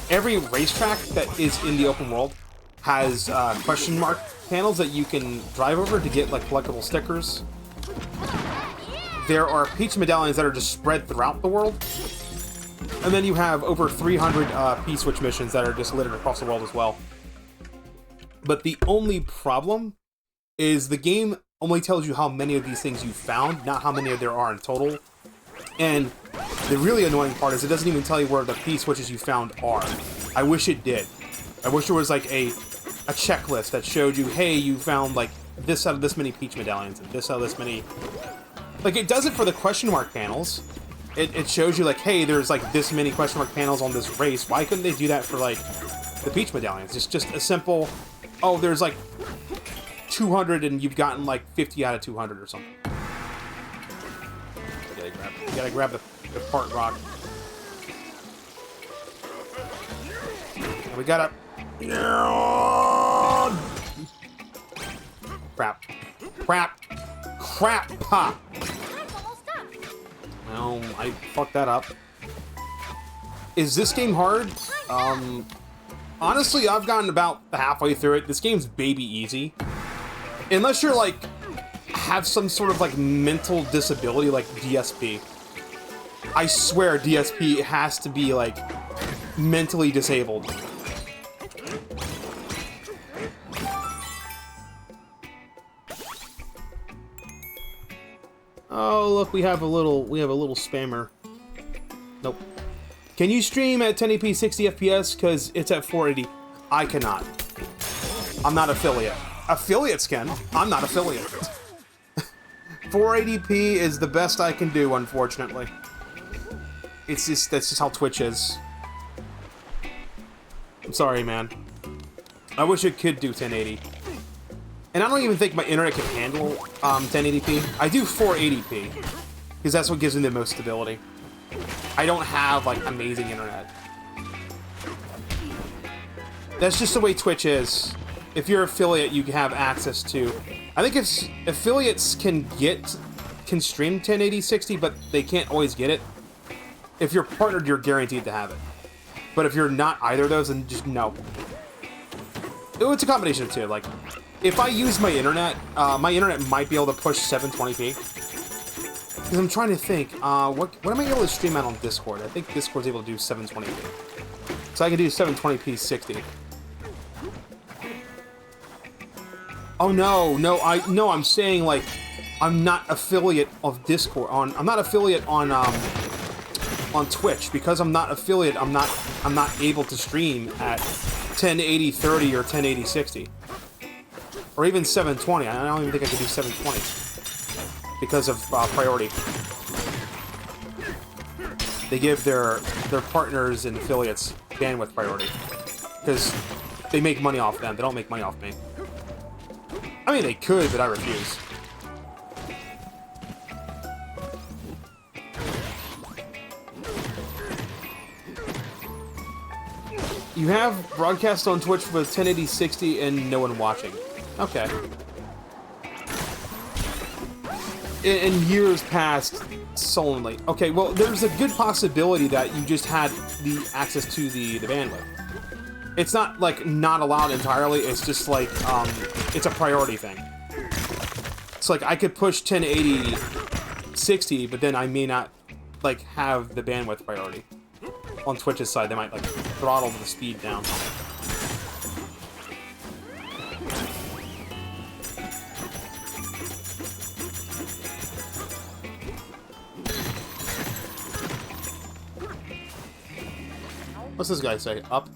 every racetrack that is in the open world has question mark panels that you can drive over to get like collectible stickers. There are Peach medallions that are just spread throughout the world. And then you have over 300 P-switch missions that are just littered across the world as well. But the only problem is the game only tells you how many of these things you found, not how many there are in total. And the really annoying part is it doesn't even tell you where the P-switches you found are. I wish it did. I wish there was like a checklist that showed you, hey, you found like this out of this many Peach medallions and this out of this many. Like, it does it for the question mark panels. It shows you, like, hey, there's, like, this many question mark panels on this race. Why couldn't they do that for, like, the Peach medallions? It's just a simple, oh, there's, like, 200 and you've gotten, like, 50 out of 200 or something. You gotta grab the part rock. And we gotta... Crap, pop! No, I fucked that up. Is this game hard? Honestly, I've gotten about halfway through it. This game's baby easy. Unless you're, like, have some sort of, like, mental disability, like DSP. I swear DSP has to be, like, mentally disabled. Oh, look, we have a little spammer. Nope. Can you stream at 1080p 60 FPS? Because it's at 480. I cannot. I'm not affiliate. Affiliates can. I'm not affiliate. 480p is the best I can do, unfortunately. That's just how Twitch is. I'm sorry, man. I wish it could do 1080. And I don't even think my internet can handle 1080p. I do 480p, because that's what gives me the most stability. I don't have, like, amazing internet. That's just the way Twitch is. If you're affiliate, you have access to... I think it's... Affiliates can stream 1080 60, but they can't always get it. If you're partnered, you're guaranteed to have it. But if you're not either of those, then just no. It's a combination of two, like... If I use my internet might be able to push 720p. Because I'm trying to think, what am I able to stream out on Discord? I think Discord's able to do 720p. So I can do 720p 60. Oh no, I'm saying, like, I'm not affiliate of Discord I'm not affiliate on Twitch. Because I'm not affiliate, I'm not able to stream at 1080 30 or 1080 60. Or even 720. I don't even think I can do 720 because of priority. They give their partners and affiliates bandwidth priority because they make money off them. They don't make money off me. I mean, they could, but I refuse. You have broadcast on Twitch with 1080 60 and no one watching. Okay. In years past, sullenly. Okay, well, there's a good possibility that you just had the access to the bandwidth. It's not, like, not allowed entirely, it's just, like, it's a priority thing. So like I could push 1080 60, but then I may not like have the bandwidth priority. On Twitch's side, they might like throttle the speed down. What's this guy say? Up?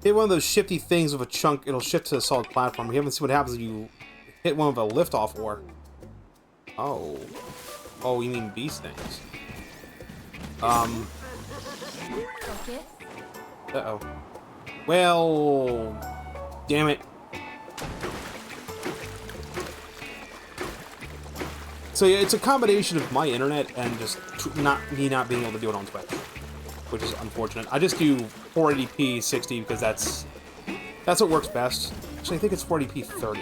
Hit one of those shifty things with a chunk, it'll shift to a solid platform. We haven't seen what happens if you hit one with a lift-off ore. Oh. Oh, you mean these things. Focus. Uh-oh. Well... Damn it. So yeah, it's a combination of my internet and just not being able to do it on Twitch, which is unfortunate. I just do 480p 60 because that's what works best. Actually, I think it's 480p 30.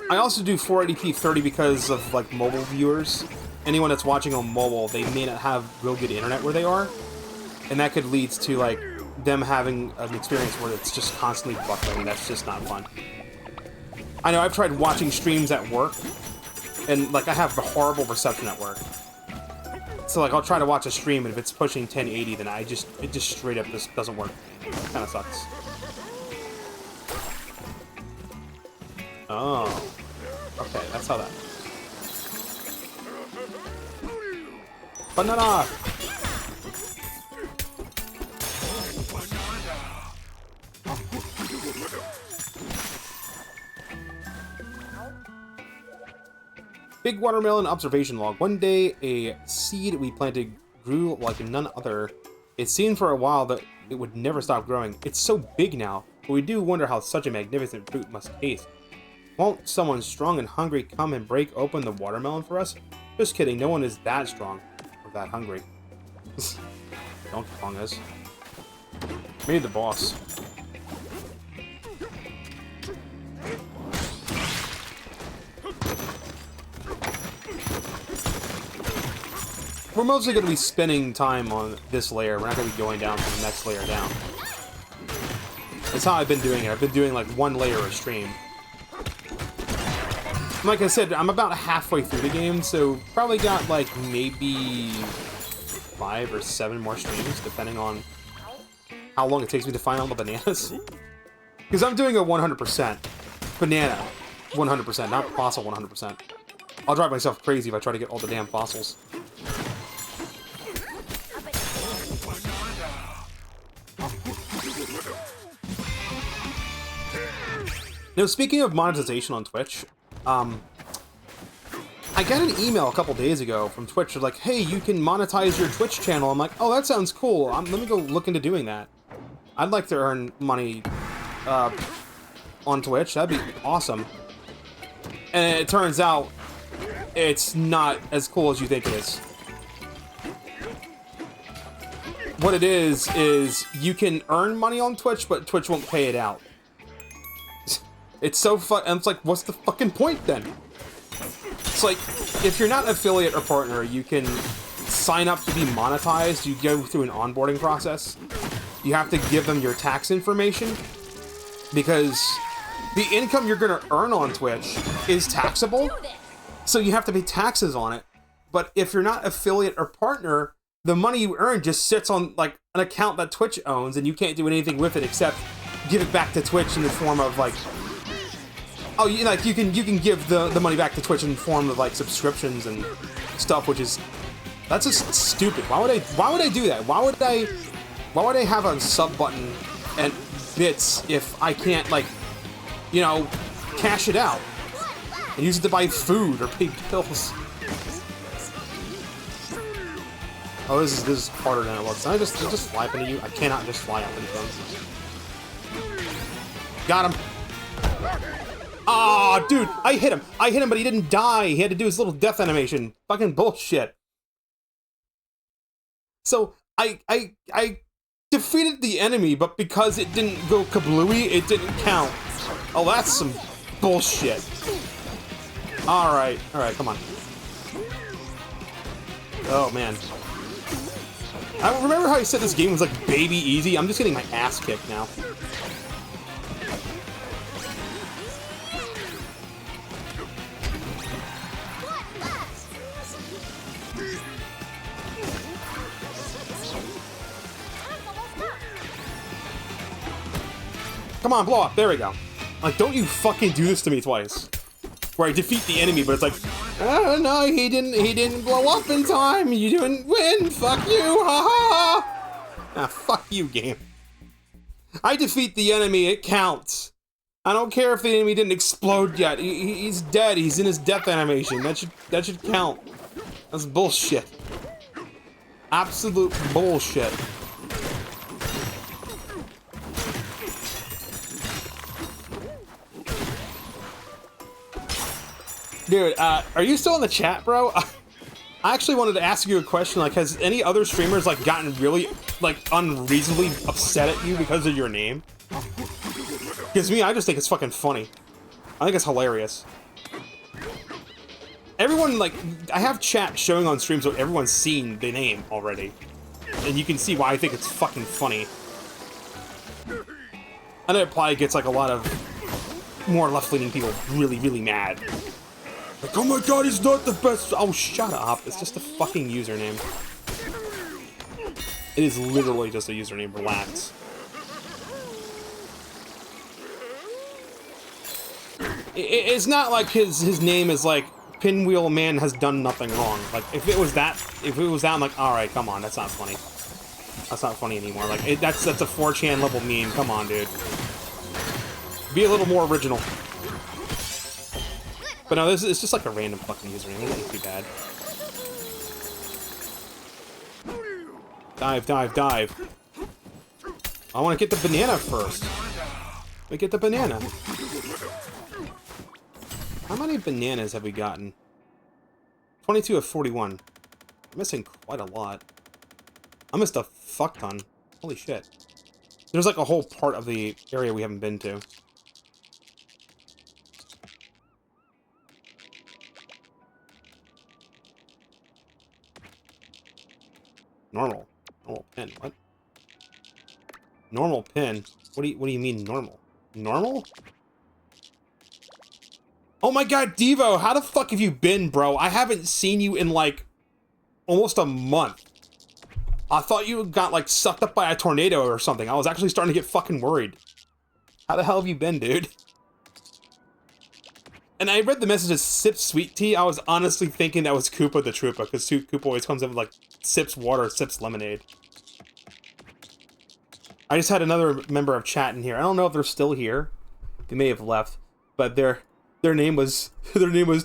I also do 480p 30 because of like mobile viewers. Anyone that's watching on mobile, they may not have real good internet where they are, and that could lead to like them having an experience where it's just constantly buffering. That's just not fun. I know I've tried watching streams at work, and like I have a horrible reception at work. So like I'll try to watch a stream, and if it's pushing 1080, then it just straight up just doesn't work. Kind of sucks. Oh. Okay, that's how that. Banana! Big watermelon observation log. One day, a seed we planted grew like none other. It seemed for a while that it would never stop growing. It's so big now, but we do wonder how such a magnificent fruit must taste. Won't someone strong and hungry come and break open the watermelon for us? Just kidding, no one is that strong or that hungry. Donkey Kong is. Maybe the boss. We're mostly going to be spending time on this layer. We're not going to be going down to the next layer down. That's how I've been doing it. I've been doing like one layer a stream. Like I said, I'm about halfway through the game, so probably got like maybe 5 or 7 more streams, depending on how long it takes me to find all the bananas. Because I'm doing a 100% banana, 100%, not fossil 100%. I'll drive myself crazy if I try to get all the damn fossils. Now, speaking of monetization on Twitch, I got an email a couple days ago from Twitch. They're like, hey, you can monetize your Twitch channel. I'm like, oh, that sounds cool. Let me go look into doing that. I'd like to earn money on Twitch. That'd be awesome. And it turns out it's not as cool as you think it is. What it is you can earn money on Twitch, but Twitch won't pay it out. It's so fun, and it's like, what's the fucking point then? It's like, if you're not an affiliate or partner, you can sign up to be monetized. You go through an onboarding process. You have to give them your tax information, because the income you're gonna earn on Twitch is taxable, so you have to pay taxes on it. But if you're not affiliate or partner, the money you earn just sits on like an account that Twitch owns, and you can't do anything with it except give it back to Twitch in the form of like, oh, you can give the money back to Twitch in the form of like subscriptions and stuff, which is, that's just stupid. Why would I do that? Why would I have a sub button and bits if I can't, like, you know, cash it out and use it to buy food or pay bills? Oh, this is harder than it looks. Can I just fly up into you? I cannot just fly up into them. Got him. Aw, oh, dude, I hit him, but he didn't die. He had to do his little death animation. Fucking bullshit. So, I defeated the enemy, but because it didn't go kablooey, it didn't count. Oh, that's some bullshit. Alright, come on. Oh, man. I remember how you said this game was like baby easy. I'm just getting my ass kicked now. Come on, blow up. There we go. Like, don't you fucking do this to me twice. Where I defeat the enemy, but it's like, oh no, he didn't blow up in time. You didn't win. Fuck you. Ha ha. Ah, fuck you, game. I defeat the enemy. It counts. I don't care if the enemy didn't explode yet. He's dead. He's in his death animation. That should count. That's bullshit. Absolute bullshit. Dude, are you still in the chat, bro? I actually wanted to ask you a question. Like, has any other streamers like gotten really like unreasonably upset at you because of your name? Because me, I just think it's fucking funny. I think it's hilarious. Everyone, like, I have chat showing on stream so everyone's seen the name already. And you can see why I think it's fucking funny. I know it probably gets like a lot of more left-leaning people really, really mad. Like, oh my god, he's not the best. Oh, shut up. It's just a fucking username. It is literally just a username. Relax. It's not like his name is like Pinwheel Man has done nothing wrong. Like, if it was that, I'm like, all right, come on, that's not funny. That's not funny anymore. Like, that's a 4chan level meme. Come on, dude. Be a little more original. But no, it's just like a random fucking username. It ain't too bad. Dive, dive, dive. I want to get the banana first. Let me get the banana. How many bananas have we gotten? 22 of 41. I'm missing quite a lot. I missed a fuck ton. Holy shit. There's like a whole part of the area we haven't been to. Normal. Normal pin. What? Normal pin? What do you mean normal? Normal? Oh my god, Devo, how the fuck have you been, bro? I haven't seen you in like almost a month. I thought you got like sucked up by a tornado or something. I was actually starting to get fucking worried. How the hell have you been, dude? And I read the message as sips sweet tea. I was honestly thinking that was Koopa the Troopa, because Koopa always comes in with like sips water, sips lemonade. I just had another member of chat in here. I don't know if they're still here. They may have left, but their name was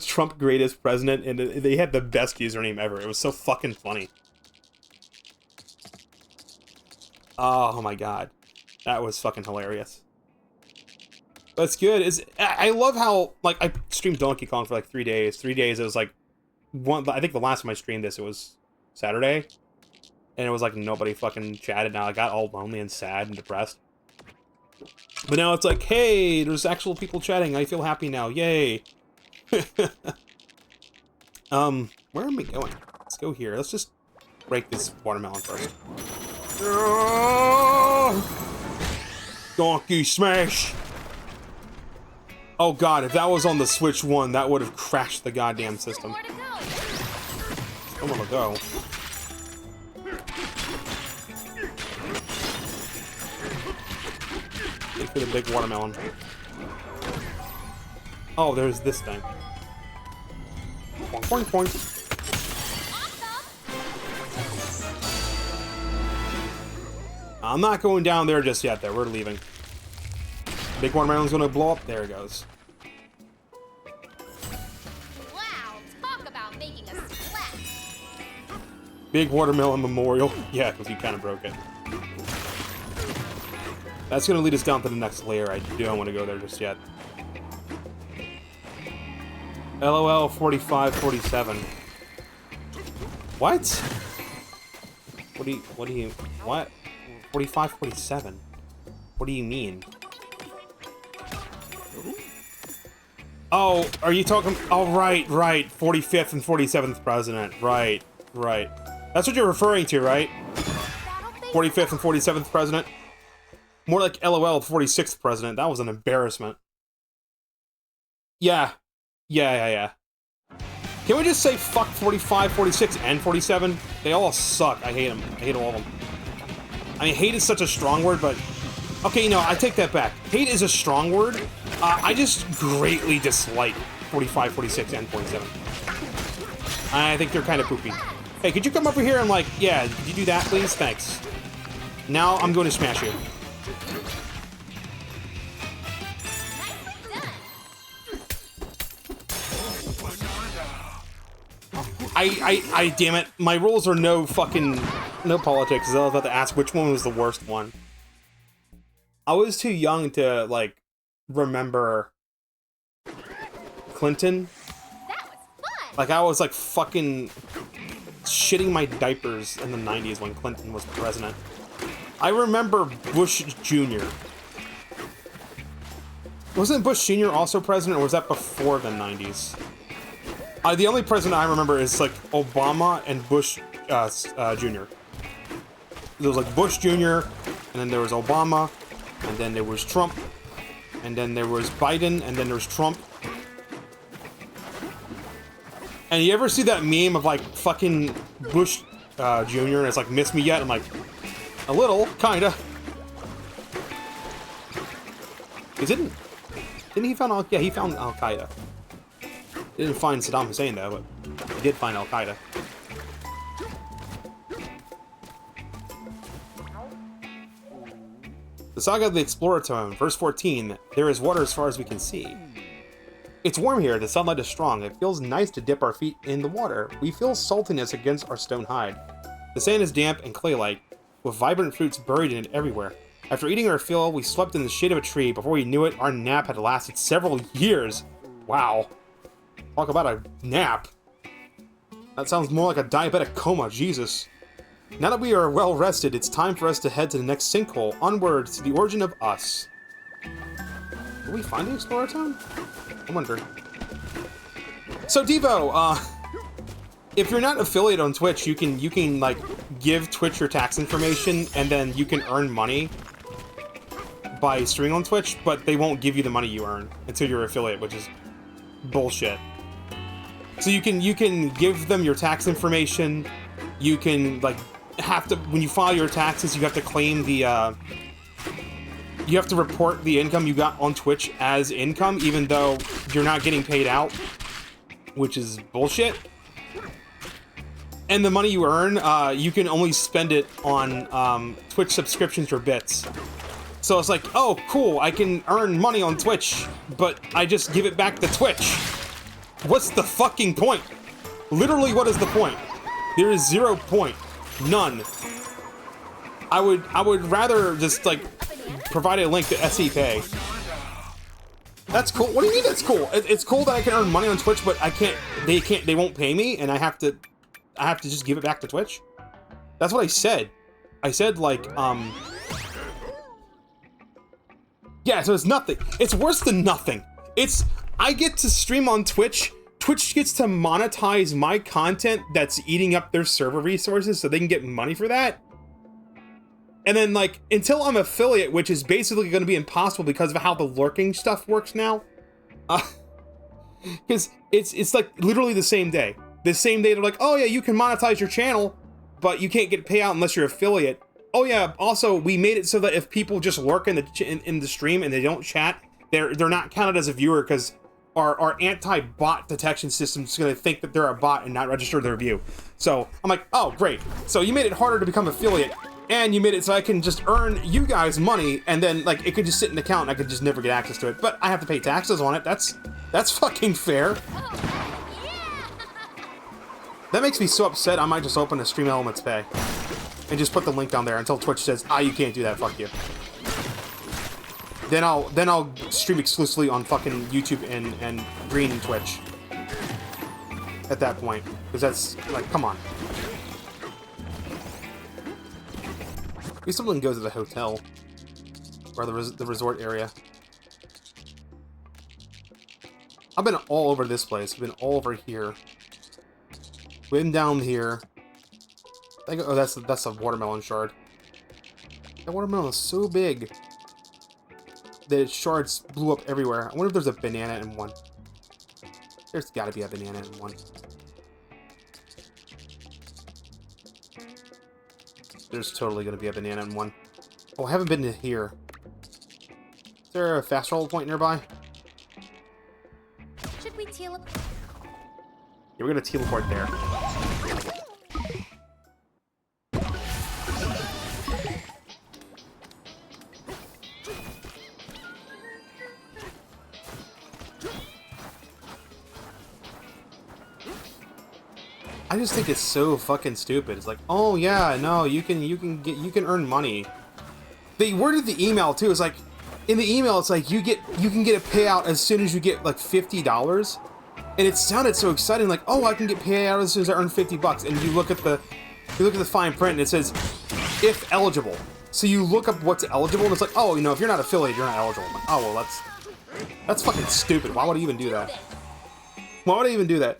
Trump Greatest President, and they had the best username ever. It was so fucking funny. Oh my god, that was fucking hilarious. That's good. I love how, like, I streamed Donkey Kong for like 3 days. 3 days, it was like I think the last time I streamed this, it was Saturday. And it was like nobody fucking chatted. Now I got all lonely and sad and depressed. But now it's like, hey, there's actual people chatting. I feel happy now. Yay. Where am I going? Let's go here. Let's just break this watermelon first. Donkey smash! Oh god, if that was on the Switch 1, that would have crashed the goddamn system. I'm gonna go. Wait for the big watermelon. Oh, there's this thing. Boink, boink, boink. I'm not going down there just yet, though. We're leaving. Big watermelon's gonna blow up. There it goes. Wow, talk about making a splash. Big watermelon memorial. Yeah, because you kind of broke it. That's gonna lead us down to the next layer. I don't want to go there just yet. LOL 4547. What? What do you, what? 4547? What do you mean? Oh, are you talking, oh, right, 45th and 47th president, right. That's what you're referring to, right? 45th and 47th president. More like LOL 46th president. That was an embarrassment. Yeah. Yeah. Can we just say fuck 45, 46, and 47? They all suck. I hate them. I hate all of them. I mean, hate is such a strong word, but... Okay, no, I take that back. Hate is a strong word. I just greatly dislike 45, 46, and 47. I think they're kind of poopy. Hey, could you come over here and, like... Yeah, could you do that, please? Thanks. Now I'm going to smash you. Damn it. My rules are no politics. I was about to ask which one was the worst one. I was too young to, like, remember Clinton. That was fun. Like, I was, like, fucking shitting my diapers in the 90s when Clinton was president. I remember Bush Jr. Wasn't Bush Jr. also president, or was that before the 90s? The only president I remember is, like, Obama and Bush Jr. There was, like, Bush Jr., and then there was Obama, and then there was Trump, and then there was Biden, and then there was Trump. And you ever see that meme of, like, fucking Bush Jr., and it's like, miss me yet? I'm like, a little, kinda. Didn't he found Al-Qaeda? Yeah, he found Al-Qaeda. He didn't find Saddam Hussein, though, but he did find Al-Qaeda. The Saga of the Explorer Tome, verse 14. There is water as far as we can see. It's warm here, the sunlight is strong. It feels nice to dip our feet in the water. We feel saltiness against our stone hide. The sand is damp and clay-like, with vibrant fruits buried in it everywhere. After eating our fill, we slept in the shade of a tree. Before we knew it, our nap had lasted several years. Wow. Talk about a nap. That sounds more like a diabetic coma, Jesus. Now that we are well rested, it's time for us to head to the next sinkhole, onward to the origin of us. Did we find the Explorer Town? I wonder. So Devo, if you're not affiliate on Twitch, you can like give Twitch your tax information, and then you can earn money by streaming on Twitch, but they won't give you the money you earn until you're affiliate, which is bullshit. So you can give them your tax information. You can like have to, when you file your taxes, you have to claim the you have to report the income you got on Twitch as income, even though you're not getting paid out, which is bullshit. And the money you earn, you can only spend it on Twitch subscriptions or bits. So it's like, oh, cool, I can earn money on Twitch, but I just give it back to Twitch. What's the fucking point? Literally, what is the point? There is 0 point. None. I would rather just, like, provide a link to SEPay. That's cool. What do you mean that's cool? It's cool that I can earn money on Twitch, but they won't pay me, and I have to just give it back to Twitch? That's what I said. I said, like, yeah, so it's nothing. It's worse than nothing. I get to stream on Twitch. Twitch gets to monetize my content that's eating up their server resources so they can get money for that. And then, like, until I'm affiliate, which is basically going to be impossible because of how the lurking stuff works now. Because it's like literally the same day. The same day they're like, oh yeah, you can monetize your channel, but you can't get payout unless you're affiliate. Oh yeah, also we made it so that if people just lurk in the stream and they don't chat, they're not counted as a viewer because our anti-bot detection system is going to think that they're a bot and not register their view. So I'm like, oh great. So you made it harder to become affiliate, and you made it so I can just earn you guys money, and then like it could just sit in the account and I could just never get access to it. But I have to pay taxes on it. That's fucking fair. That makes me so upset. I might just open a Stream Elements Pay and just put the link down there until Twitch says, you can't do that, fuck you. Then I'll stream exclusively on fucking YouTube and Green Twitch. At that point. Because that's, like, come on. Maybe someone goes to the hotel. Or the resort area. I've been all over this place. I've been all over here. Been down here. Oh, that's a watermelon shard. That watermelon is so big that its shards blew up everywhere. I wonder if there's a banana in one. There's gotta be a banana in one. There's totally gonna be a banana in one. Oh, I haven't been to here. Is there a fast travel point nearby? Should we teleport? Yeah, we're gonna teleport there. I just think it's so fucking stupid. It's like, oh yeah, no, you can earn money. They worded the email too. It's like, in the email, it's like you can get a payout as soon as you get like $50, and it sounded so exciting. Like, oh, I can get payout as soon as I earn $50. And you look at the fine print, and it says, if eligible. So you look up what's eligible, and it's like, oh, you know, if you're not affiliated, you're not eligible. I'm like, oh well, that's fucking stupid. Why would I even do that? Why would I even do that?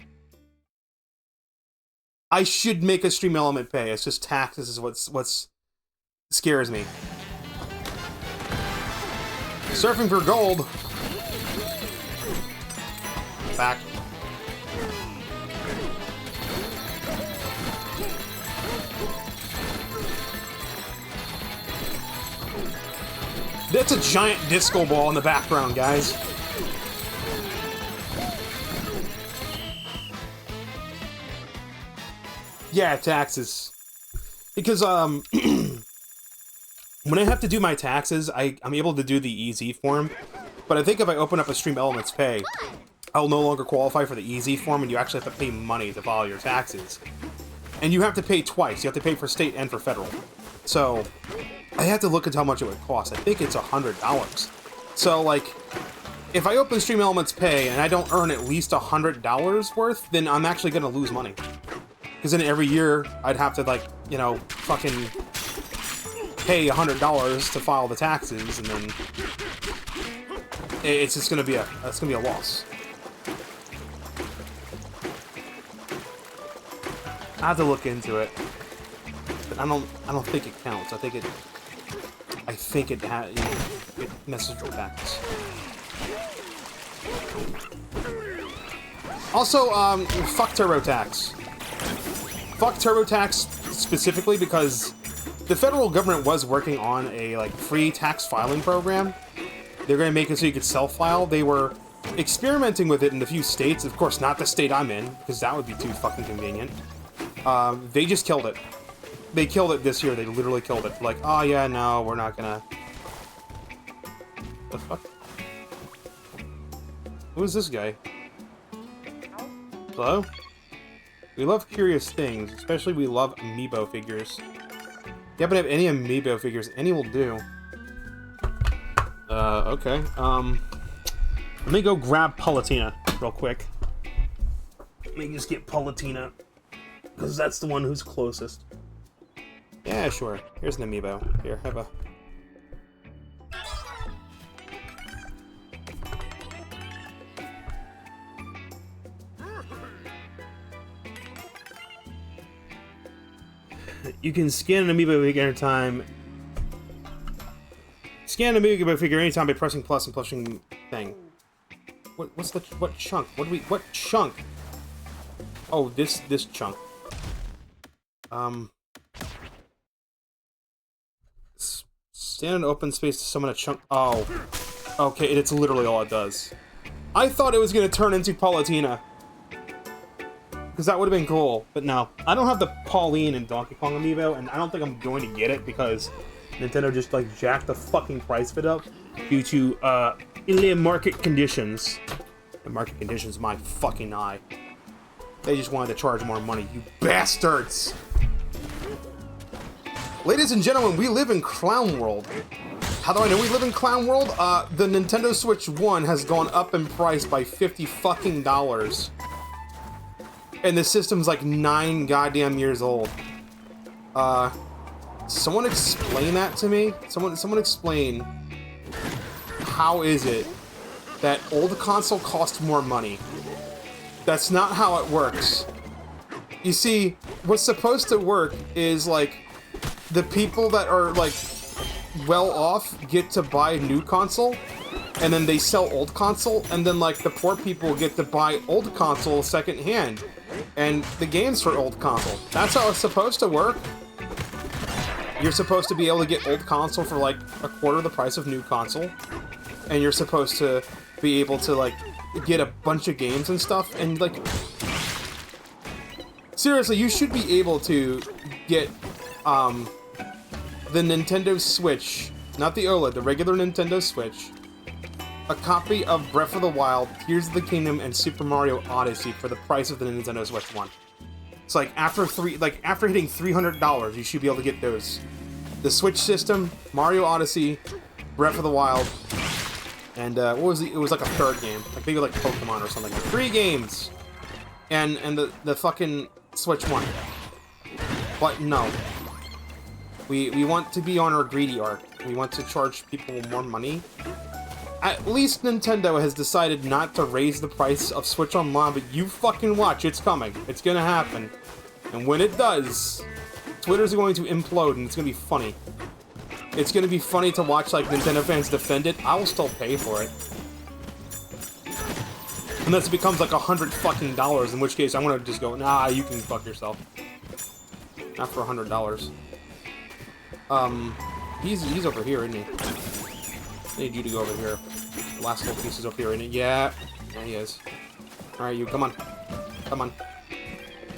I should make a stream element pay. It's just taxes is what's scares me. Surfing for gold. Back. That's a giant disco ball in the background, guys. Yeah, taxes. Because, when I have to do my taxes, I'm able to do the EZ form. But I think if I open up a Stream Elements Pay, I'll no longer qualify for the EZ form, and you actually have to pay money to file your taxes. And you have to pay twice. You have to pay for state and for federal. So, I have to look at how much it would cost. I think it's $100. So, like, if I open Stream Elements Pay and I don't earn at least $100 worth, then I'm actually going to lose money. Because then every year, I'd have to, like, you know, fucking pay $100 to file the taxes, and then it's just gonna be a loss. I have to look into it. But I don't think it counts. I think it messes with taxes. Also, fuck TurboTax. Fuck TurboTax specifically because the federal government was working on a like free tax filing program. They're going to make it so you could self-file. They were experimenting with it in a few states. Of course, not the state I'm in, because that would be too fucking convenient. They just killed it. They killed it this year. They literally killed it. Like, oh yeah, no, we're not gonna... The fuck? Who is this guy? Hello? We love curious things, especially we love amiibo figures. You happen to have any amiibo figures? Any will do. Okay. Let me go grab Palutena real quick. Let me just get Palutena, because that's the one who's closest. Yeah, sure. Here's an amiibo. Here, have a... You can scan an amiibo figure anytime. Scan an amiibo figure anytime by pressing plus and pushing thing. What chunk? What chunk? Oh, this chunk. Stand in open space to summon a chunk. Oh, okay. It's literally all it does. I thought it was gonna turn into Palutena. Because that would have been cool, but no. I don't have the Pauline and Donkey Kong amiibo, and I don't think I'm going to get it because Nintendo just, like, jacked the fucking price of it up due to, market conditions. The market conditions, my fucking eye. They just wanted to charge more money, you bastards! Ladies and gentlemen, we live in Clown World. How do I know we live in Clown World? The Nintendo Switch 1 has gone up in price by $50 fucking dollars. And the system's like 9 goddamn years old. Someone explain that to me? Someone explain how is it that old console costs more money? That's not how it works. You see, what's supposed to work is like the people that are like well off get to buy new console, and then they sell old console, and then like the poor people get to buy old console second hand, and the games for old console. That's how it's supposed to work. You're supposed to be able to get old console for like a quarter the price of new console, and you're supposed to be able to like get a bunch of games and stuff, and like seriously, you should be able to get the Nintendo Switch, not the OLED, the regular Nintendo Switch, a copy of Breath of the Wild, Tears of the Kingdom, and Super Mario Odyssey for the price of the Nintendo Switch 1. It's like after hitting $300, you should be able to get those. The Switch system, Mario Odyssey, Breath of the Wild, and what was it? It was like a third game, like maybe like Pokemon or something. 3 games, and the fucking Switch 1. But no. We want to be on our greedy arc. We want to charge people more money. At least Nintendo has decided not to raise the price of Switch Online, but you fucking watch, it's coming. It's gonna happen. And when it does, Twitter's going to implode, and it's gonna be funny. It's gonna be funny to watch, like, Nintendo fans defend it. I will still pay for it. Unless it becomes, like, $100 fucking dollars, in which case I'm gonna just go, nah, you can fuck yourself. Not for $100. He's over here, isn't he? I need you to go over here. The last little piece is over here, isn't it? Yeah. Yeah, he is. Alright, you, come on. Come on.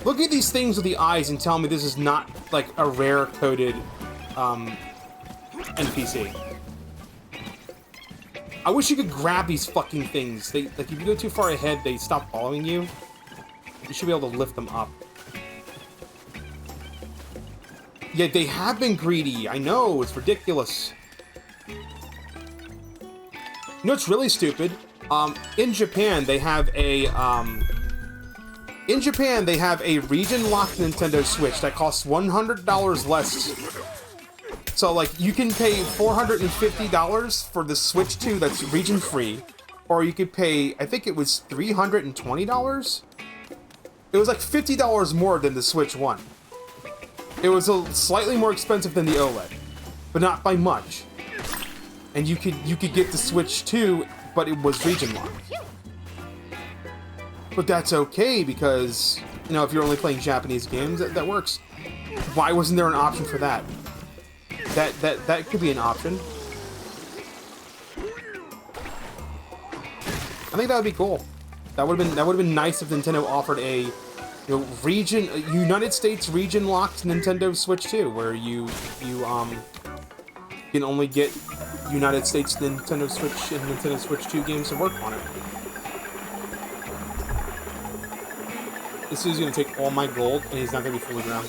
Look at these things with the eyes and tell me this is not, like, a rare-coded, NPC. I wish you could grab these fucking things. They, like, if you go too far ahead, they stop following you. You should be able to lift them up. Yeah, they have been greedy. I know, it's ridiculous. You know what's really stupid? In Japan, they have a, region-locked Nintendo Switch that costs $100 less. So, like, you can pay $450 for the Switch 2 that's region-free, or you could pay, I think it was $320? It was like $50 more than the Switch 1. It was slightly more expensive than the OLED, but not by much. And you could get the Switch 2, but it was region locked. But that's okay because, you know, if you're only playing Japanese games, that works. Why wasn't there an option for that? That could be an option. I think that would be cool. That would have been nice if Nintendo offered a United States region-locked Nintendo Switch 2, where you can only get United States Nintendo Switch and Nintendo Switch 2 games to work on it. This is gonna take all my gold, and he's not gonna be fully ground.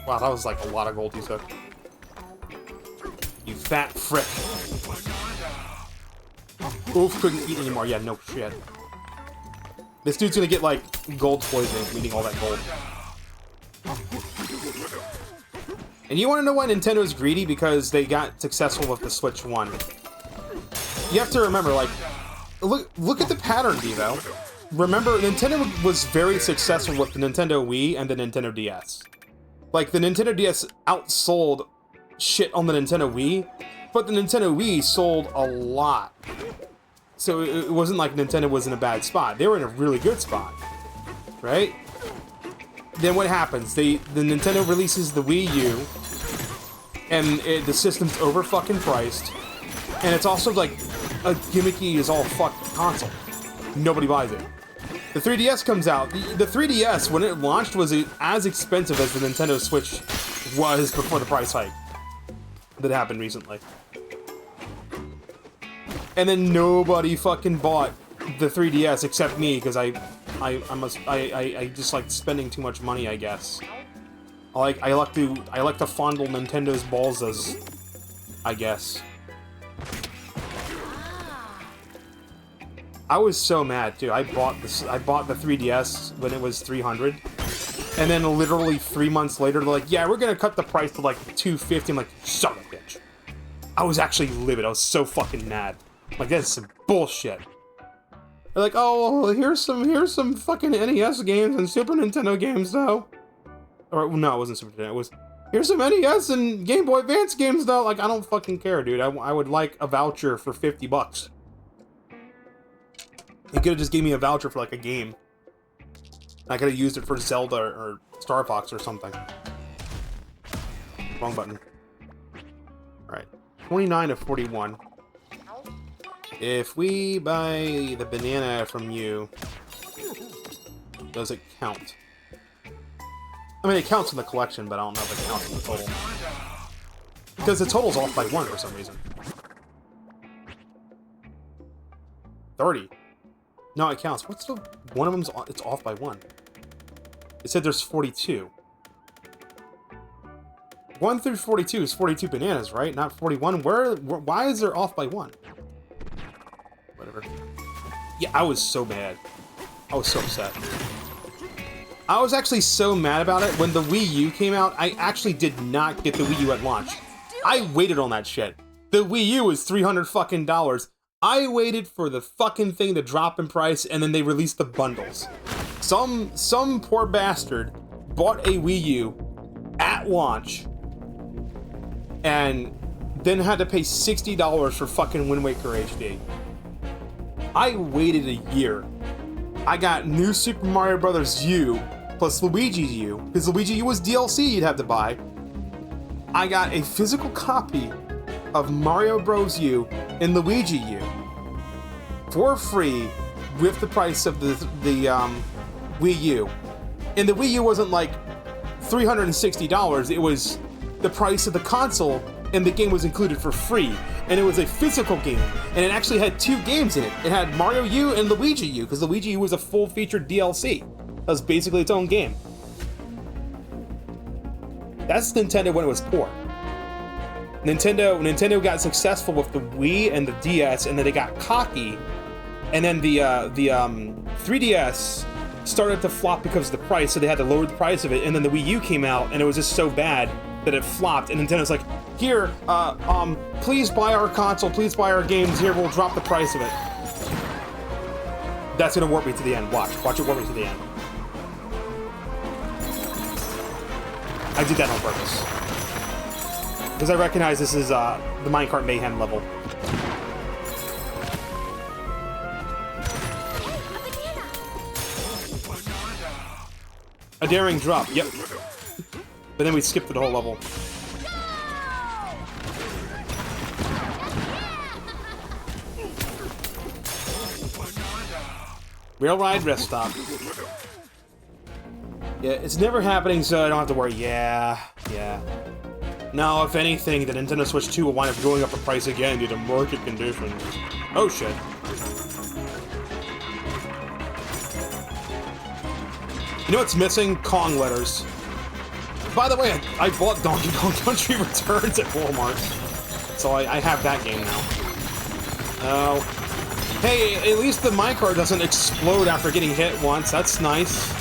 Wow, that was like a lot of gold you took. You fat frick. Oof, couldn't eat anymore. Yeah, no shit. This dude's gonna get, like, gold poisoning from eating all that gold. And you wanna know why Nintendo's greedy? Because they got successful with the Switch 1. You have to remember, like, look at the pattern, Devo. Remember, Nintendo was very successful with the Nintendo Wii and the Nintendo DS. Like, the Nintendo DS outsold shit on the Nintendo Wii, but the Nintendo Wii sold a lot. So it wasn't like Nintendo was in a bad spot. They were in a really good spot, right? Then what happens? The Nintendo releases the Wii U, and the system's over fucking priced, and it's also like a gimmicky as all fuck console. Nobody buys it. The 3DS comes out. The 3DS, when it launched, was as expensive as the Nintendo Switch was before the price hike that happened recently. And then nobody fucking bought the 3DS except me, because I just like spending too much money, I guess. I like to fondle Nintendo's ballsas, I guess. I was so mad too. I bought the 3DS when it was $300, and then literally 3 months later, they're like, "Yeah, we're gonna cut the price to like $250." I'm like, "Son of a bitch!" I was actually livid. I was so fucking mad. Like, that's some bullshit. They're like, oh, well, here's some fucking NES games and Super Nintendo games, though. Or, no, it wasn't Super Nintendo. It was, here's some NES and Game Boy Advance games, though. Like, I don't fucking care, dude. I would like a voucher for 50 bucks. You could have just gave me a voucher for, like, a game. I could have used it for Zelda or Star Fox or something. Wrong button. Alright. 29 to 41. If we buy the banana from you, does it count? I mean, it counts in the collection, but I don't know if it counts in the total. Because the total's off by 1 for some reason. 30. No, it counts. What's the... One of them's... It's off by 1. It said there's 42. 1 through 42 is 42 bananas, right? Not 41. Why is there off by 1? Whatever. Yeah, I was so mad. I was so upset. I was actually so mad about it. When the Wii U came out, I actually did not get the Wii U at launch. I waited on that shit. The Wii U was $300 fucking dollars. I waited for the fucking thing to drop in price, and then they released the bundles. Some poor bastard bought a Wii U at launch, and then had to pay $60 for fucking Wind Waker HD. I waited a year. I got New Super Mario Bros. U plus Luigi's U, because Luigi U was DLC you'd have to buy. I got a physical copy of Mario Bros. U and Luigi U for free with the price of the Wii U. And the Wii U wasn't like $360, it was the price of the console, and the game was included for free. And it was a physical game, and it actually had 2 games in it. It had Mario U and Luigi U, because Luigi U was a full-featured DLC. That was basically its own game. That's Nintendo when it was poor. Nintendo got successful with the Wii and the DS, and then they got cocky, and then the 3DS started to flop because of the price, so they had to lower the price of it, and then the Wii U came out, and it was just so bad that it flopped, and Nintendo's like, here, please buy our console, please buy our games, here, we'll drop the price of it. That's gonna warp me to the end, watch it warp me to the end. I did that on purpose. Because I recognize this is, the Minecart Mayhem level. A daring drop, yep. But then we skipped the whole level. Rail ride, rest stop. Yeah, it's never happening, so I don't have to worry. Yeah. No, if anything, the Nintendo Switch 2 will wind up going up in price again due to market conditions. Oh shit. You know what's missing? Kong letters. By the way, I bought Donkey Kong Country Returns at Walmart. So I have that game now. Oh. Hey, at least the minecart doesn't explode after getting hit once. That's nice.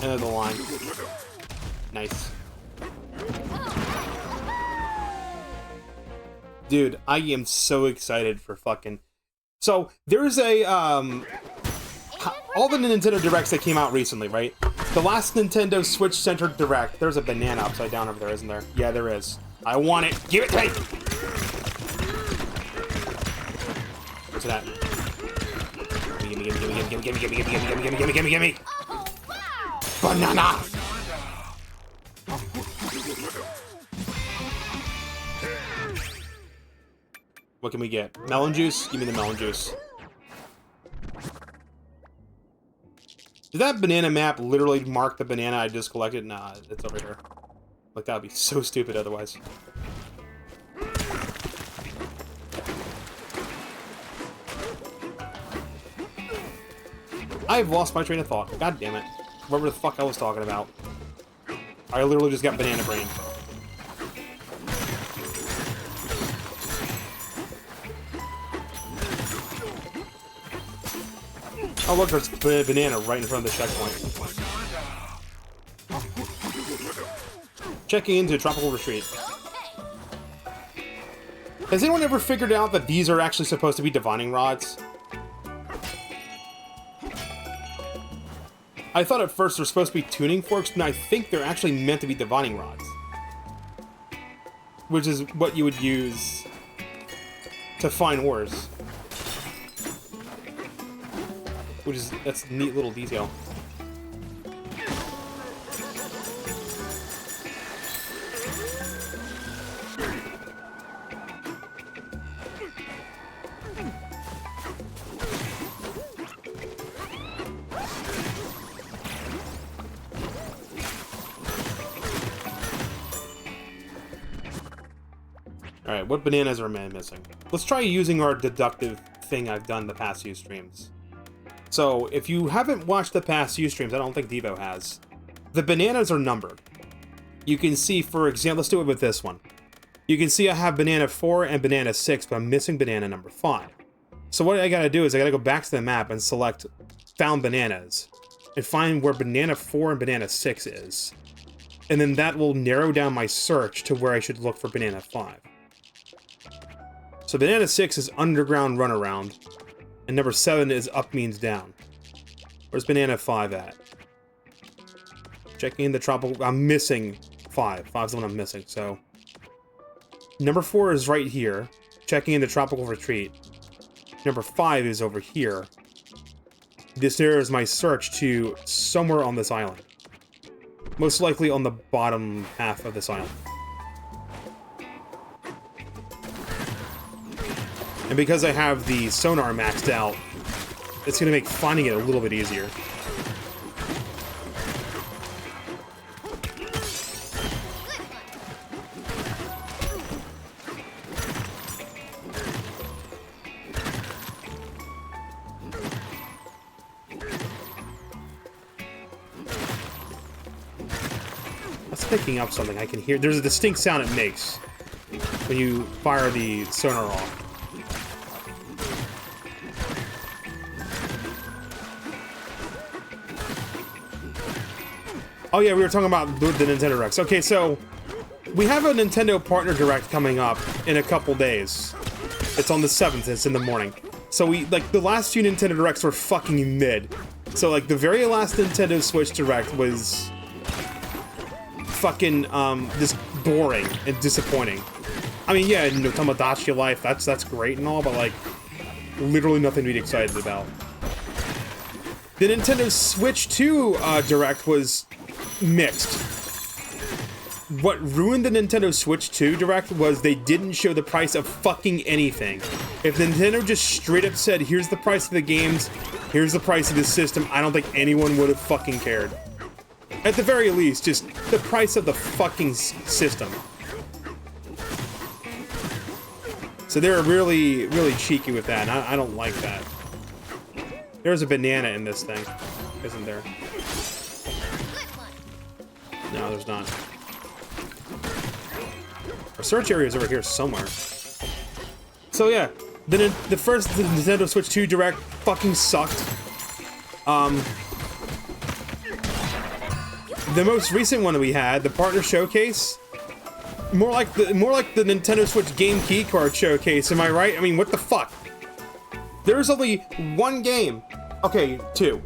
End of the line. Nice. Dude, I am so excited for fucking... So, there's a, all the Nintendo Directs that came out recently, right? The last Nintendo Switch-centered Direct, there's a banana upside down over there, isn't there? Yeah, there is. I want it! Give it to me! What's that? Gimme! Oh, wow! Banana! What can we get? Melon juice? Give me the melon juice. Did that banana map literally mark the banana I just collected? Nah, it's over here. Like, that would be so stupid otherwise. I've lost my train of thought. God damn it. Whatever the fuck I was talking about. I literally just got banana brain. Oh look, there's a banana right in front of the checkpoint. Checking into Tropical Retreat. Okay. Has anyone ever figured out that these are actually supposed to be divining rods? I thought at first they're supposed to be tuning forks, and I think they're actually meant to be divining rods. Which is what you would use to find ores. That's a neat little detail. Alright, what bananas are man missing? Let's try using our deductive thing I've done the past few streams. So, if you haven't watched the past few streams, I don't think Devo has, the bananas are numbered. You can see, for example, let's do it with this one. You can see I have banana 4 and banana 6, but I'm missing banana number 5. So what I gotta do is I gotta go back to the map and select found bananas, and find where banana 4 and banana 6 is. And then that will narrow down my search to where I should look for banana 5. So banana 6 is underground runaround, and number 7 is up means down. Where's banana 5 at? Checking in the tropical... I'm missing 5. 5's the one I'm missing, so... Number 4 is right here. Checking in the tropical retreat. Number 5 is over here. This narrows my search to somewhere on this island. Most likely on the bottom half of this island. And because I have the sonar maxed out, it's going to make finding it a little bit easier. That's picking up something I can hear. There's a distinct sound it makes when you fire the sonar off. Oh yeah, we were talking about the Nintendo Directs. Okay, so we have a Nintendo Partner Direct coming up in a couple days. It's on the 7th, it's in the morning. So the last few Nintendo Directs were fucking mid. So like the very last Nintendo Switch Direct was fucking just boring and disappointing. I mean, yeah, Tomodachi Life, that's great and all, but like literally nothing to be excited about. The Nintendo Switch 2 Direct was mixed. What ruined the Nintendo Switch 2 Direct was they didn't show the price of fucking anything. If Nintendo just straight up said, here's the price of the games, here's the price of the system, I don't think anyone would have fucking cared. At the very least, just the price of the fucking system. So they're really, really cheeky with that, and I don't like that. There's a banana in this thing, isn't there? No, there's not. Our search area is over here somewhere. So yeah, the first Nintendo Switch 2 Direct fucking sucked. The most recent one that we had, the Partner Showcase, more like the Nintendo Switch Game Key Card Showcase. Am I right? I mean, what the fuck? There's only one game. Okay, 2,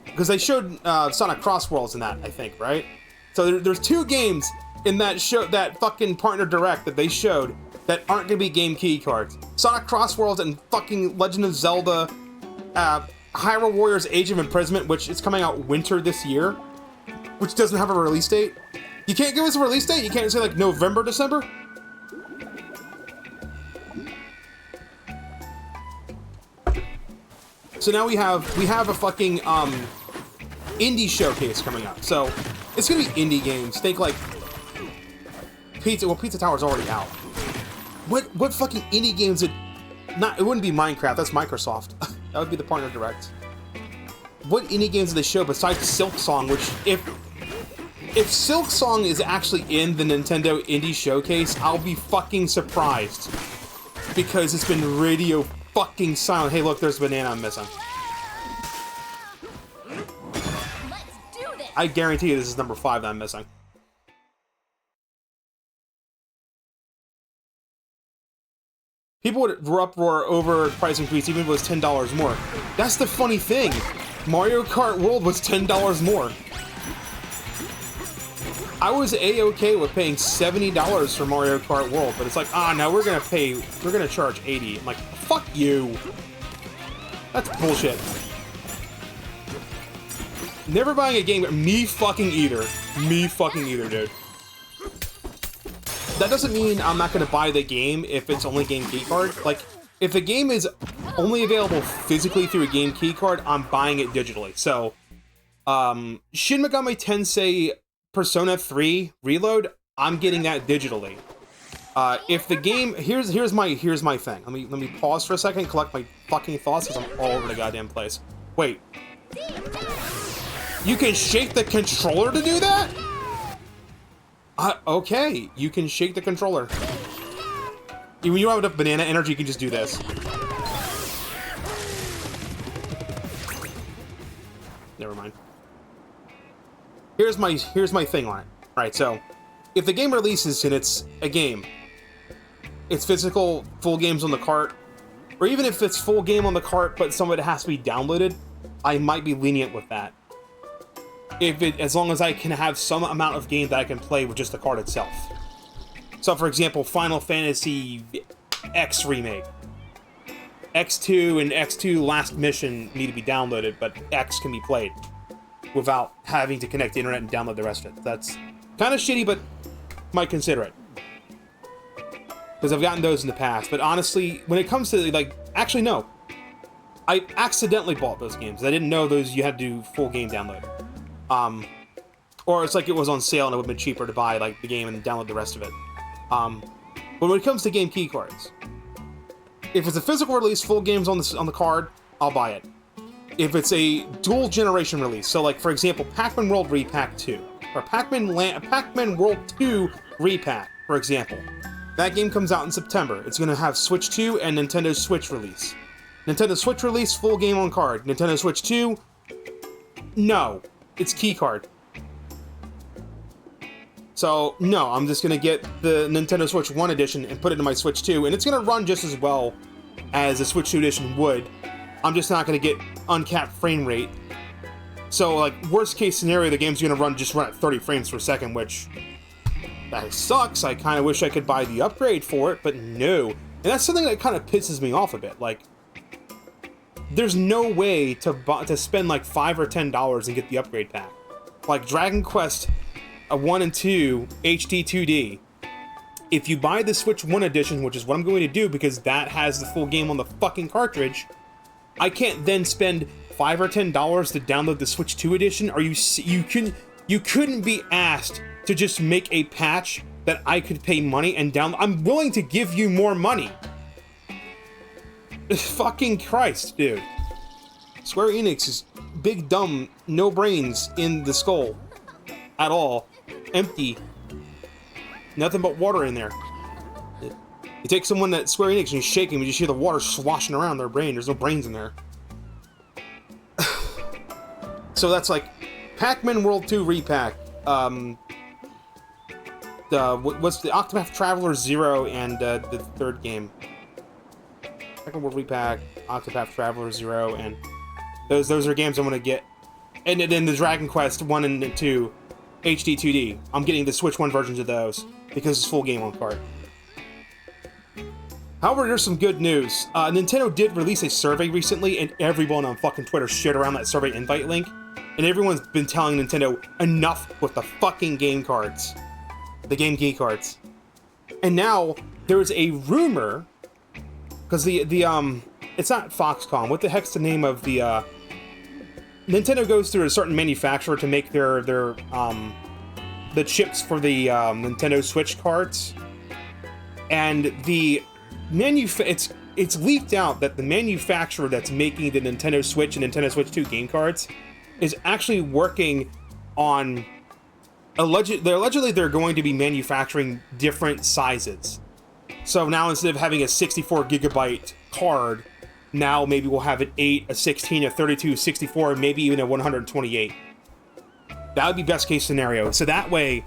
because they showed Sonic Cross Worlds in that, I think, right? So there's 2 games in that fucking Partner Direct that they showed that aren't gonna be game key cards. Sonic Cross Worlds and fucking Legend of Zelda, Hyrule Warriors Age of Imprisonment, which is coming out winter this year, which doesn't have a release date. You can't give us a release date? You can't say like November, December? So now we have a fucking indie showcase coming up. So it's gonna be indie games. Think like Pizza Tower's already out. What fucking indie games it wouldn't be Minecraft, that's Microsoft. That would be the Partner Direct. What indie games did they show besides Silk Song, which if Silk Song is actually in the Nintendo Indie Showcase, I'll be fucking surprised. Because it's been radio fucking silent. Hey look, there's a banana I'm missing. Let's do this. I guarantee you this is number 5 that I'm missing. People would uproar over price increase even if it was $10 more. That's the funny thing. Mario Kart World was $10 more. I was A-okay with paying $70 for Mario Kart World, but it's like, no, we're gonna charge $80. I'm like, fuck you. That's bullshit. Never buying a game, me fucking either. Me fucking either, dude. That doesn't mean I'm not gonna buy the game if it's only game key card. Like, if a game is only available physically through a game key card, I'm buying it digitally. So, Shin Megami Tensei Persona 3 Reload, I'm getting that digitally. If the game, here's my thing. Let me pause for a second, collect my fucking thoughts because I'm all over the goddamn place. Wait. You can shake the controller to do that? Okay, you can shake the controller. When you don't have enough banana energy, you can just do this. Never mind. Here's my thing on it. Alright, so if the game releases and it's a game, it's physical, full games on the cart, or even if it's full game on the cart but some of it has to be downloaded, I might be lenient with that. As long as I can have some amount of game that I can play with just the card itself. So, for example, Final Fantasy X Remake. X2 and X2 Last Mission need to be downloaded, but X can be played without having to connect to the internet and download the rest of it. That's kind of shitty, but might consider it. Because I've gotten those in the past. But honestly, when it comes to, like, actually, no. I accidentally bought those games. I didn't know those you had to do full game download. Or it's like it was on sale and it would have been cheaper to buy like the game and download the rest of it. But when it comes to game key cards, if it's a physical release, full games on the card, I'll buy it. If it's a dual generation release, so like for example, Pac-Man World Repack 2 or Pac-Man World 2 Repack, for example, that game comes out in September. It's going to have Switch 2 and Nintendo Switch release. Nintendo Switch release, full game on card. Nintendo Switch 2, no. It's key card. So, no, I'm just going to get the Nintendo Switch 1 edition and put it in my Switch 2, and it's going to run just as well as a Switch 2 edition would. I'm just not going to get uncapped frame rate. So, like, worst case scenario, the game's going to just run at 30 frames per second, which, that sucks. I kind of wish I could buy the upgrade for it, but no. And that's something that kind of pisses me off a bit. Like, there's no way to spend like $5 or $10 and get the upgrade pack. Like Dragon Quest 1 and 2 HD 2D. If you buy the Switch 1 edition, which is what I'm going to do because that has the full game on the fucking cartridge, I can't then spend $5 or $10 to download the Switch 2 edition. Are you couldn't be asked to just make a patch that I could pay money and download. I'm willing to give you more money. Fucking Christ, dude. Square Enix is big, dumb, no brains in the skull. At all. Empty. Nothing but water in there. You take someone at Square Enix and you shake them, you just hear the water sloshing around their brain. There's no brains in there. So that's like Pac-Man World 2 Repack. What's the Octopath Traveler 0 and the third game? Pac-Man World Repack, Octopath Traveler 0, and those are games I'm gonna get. And then the Dragon Quest 1 and 2 HD 2D. I'm getting the Switch 1 versions of those because it's full game on card. However, there's some good news. Nintendo did release a survey recently, and everyone on fucking Twitter shared around that survey invite link. And everyone's been telling Nintendo, enough with the fucking game cards. The game key cards. And now, there's a rumor, because it's not Foxconn, what the heck's the name of the, Nintendo goes through a certain manufacturer to make the chips for the, Nintendo Switch cards. And it's leaked out that the manufacturer that's making the Nintendo Switch and Nintendo Switch 2 game cards is actually working on allegedly they're going to be manufacturing different sizes. So now instead of having a 64 gigabyte card, now maybe we'll have an 8, a 16, a 32, 64, maybe even a 128. That would be best case scenario. So that way,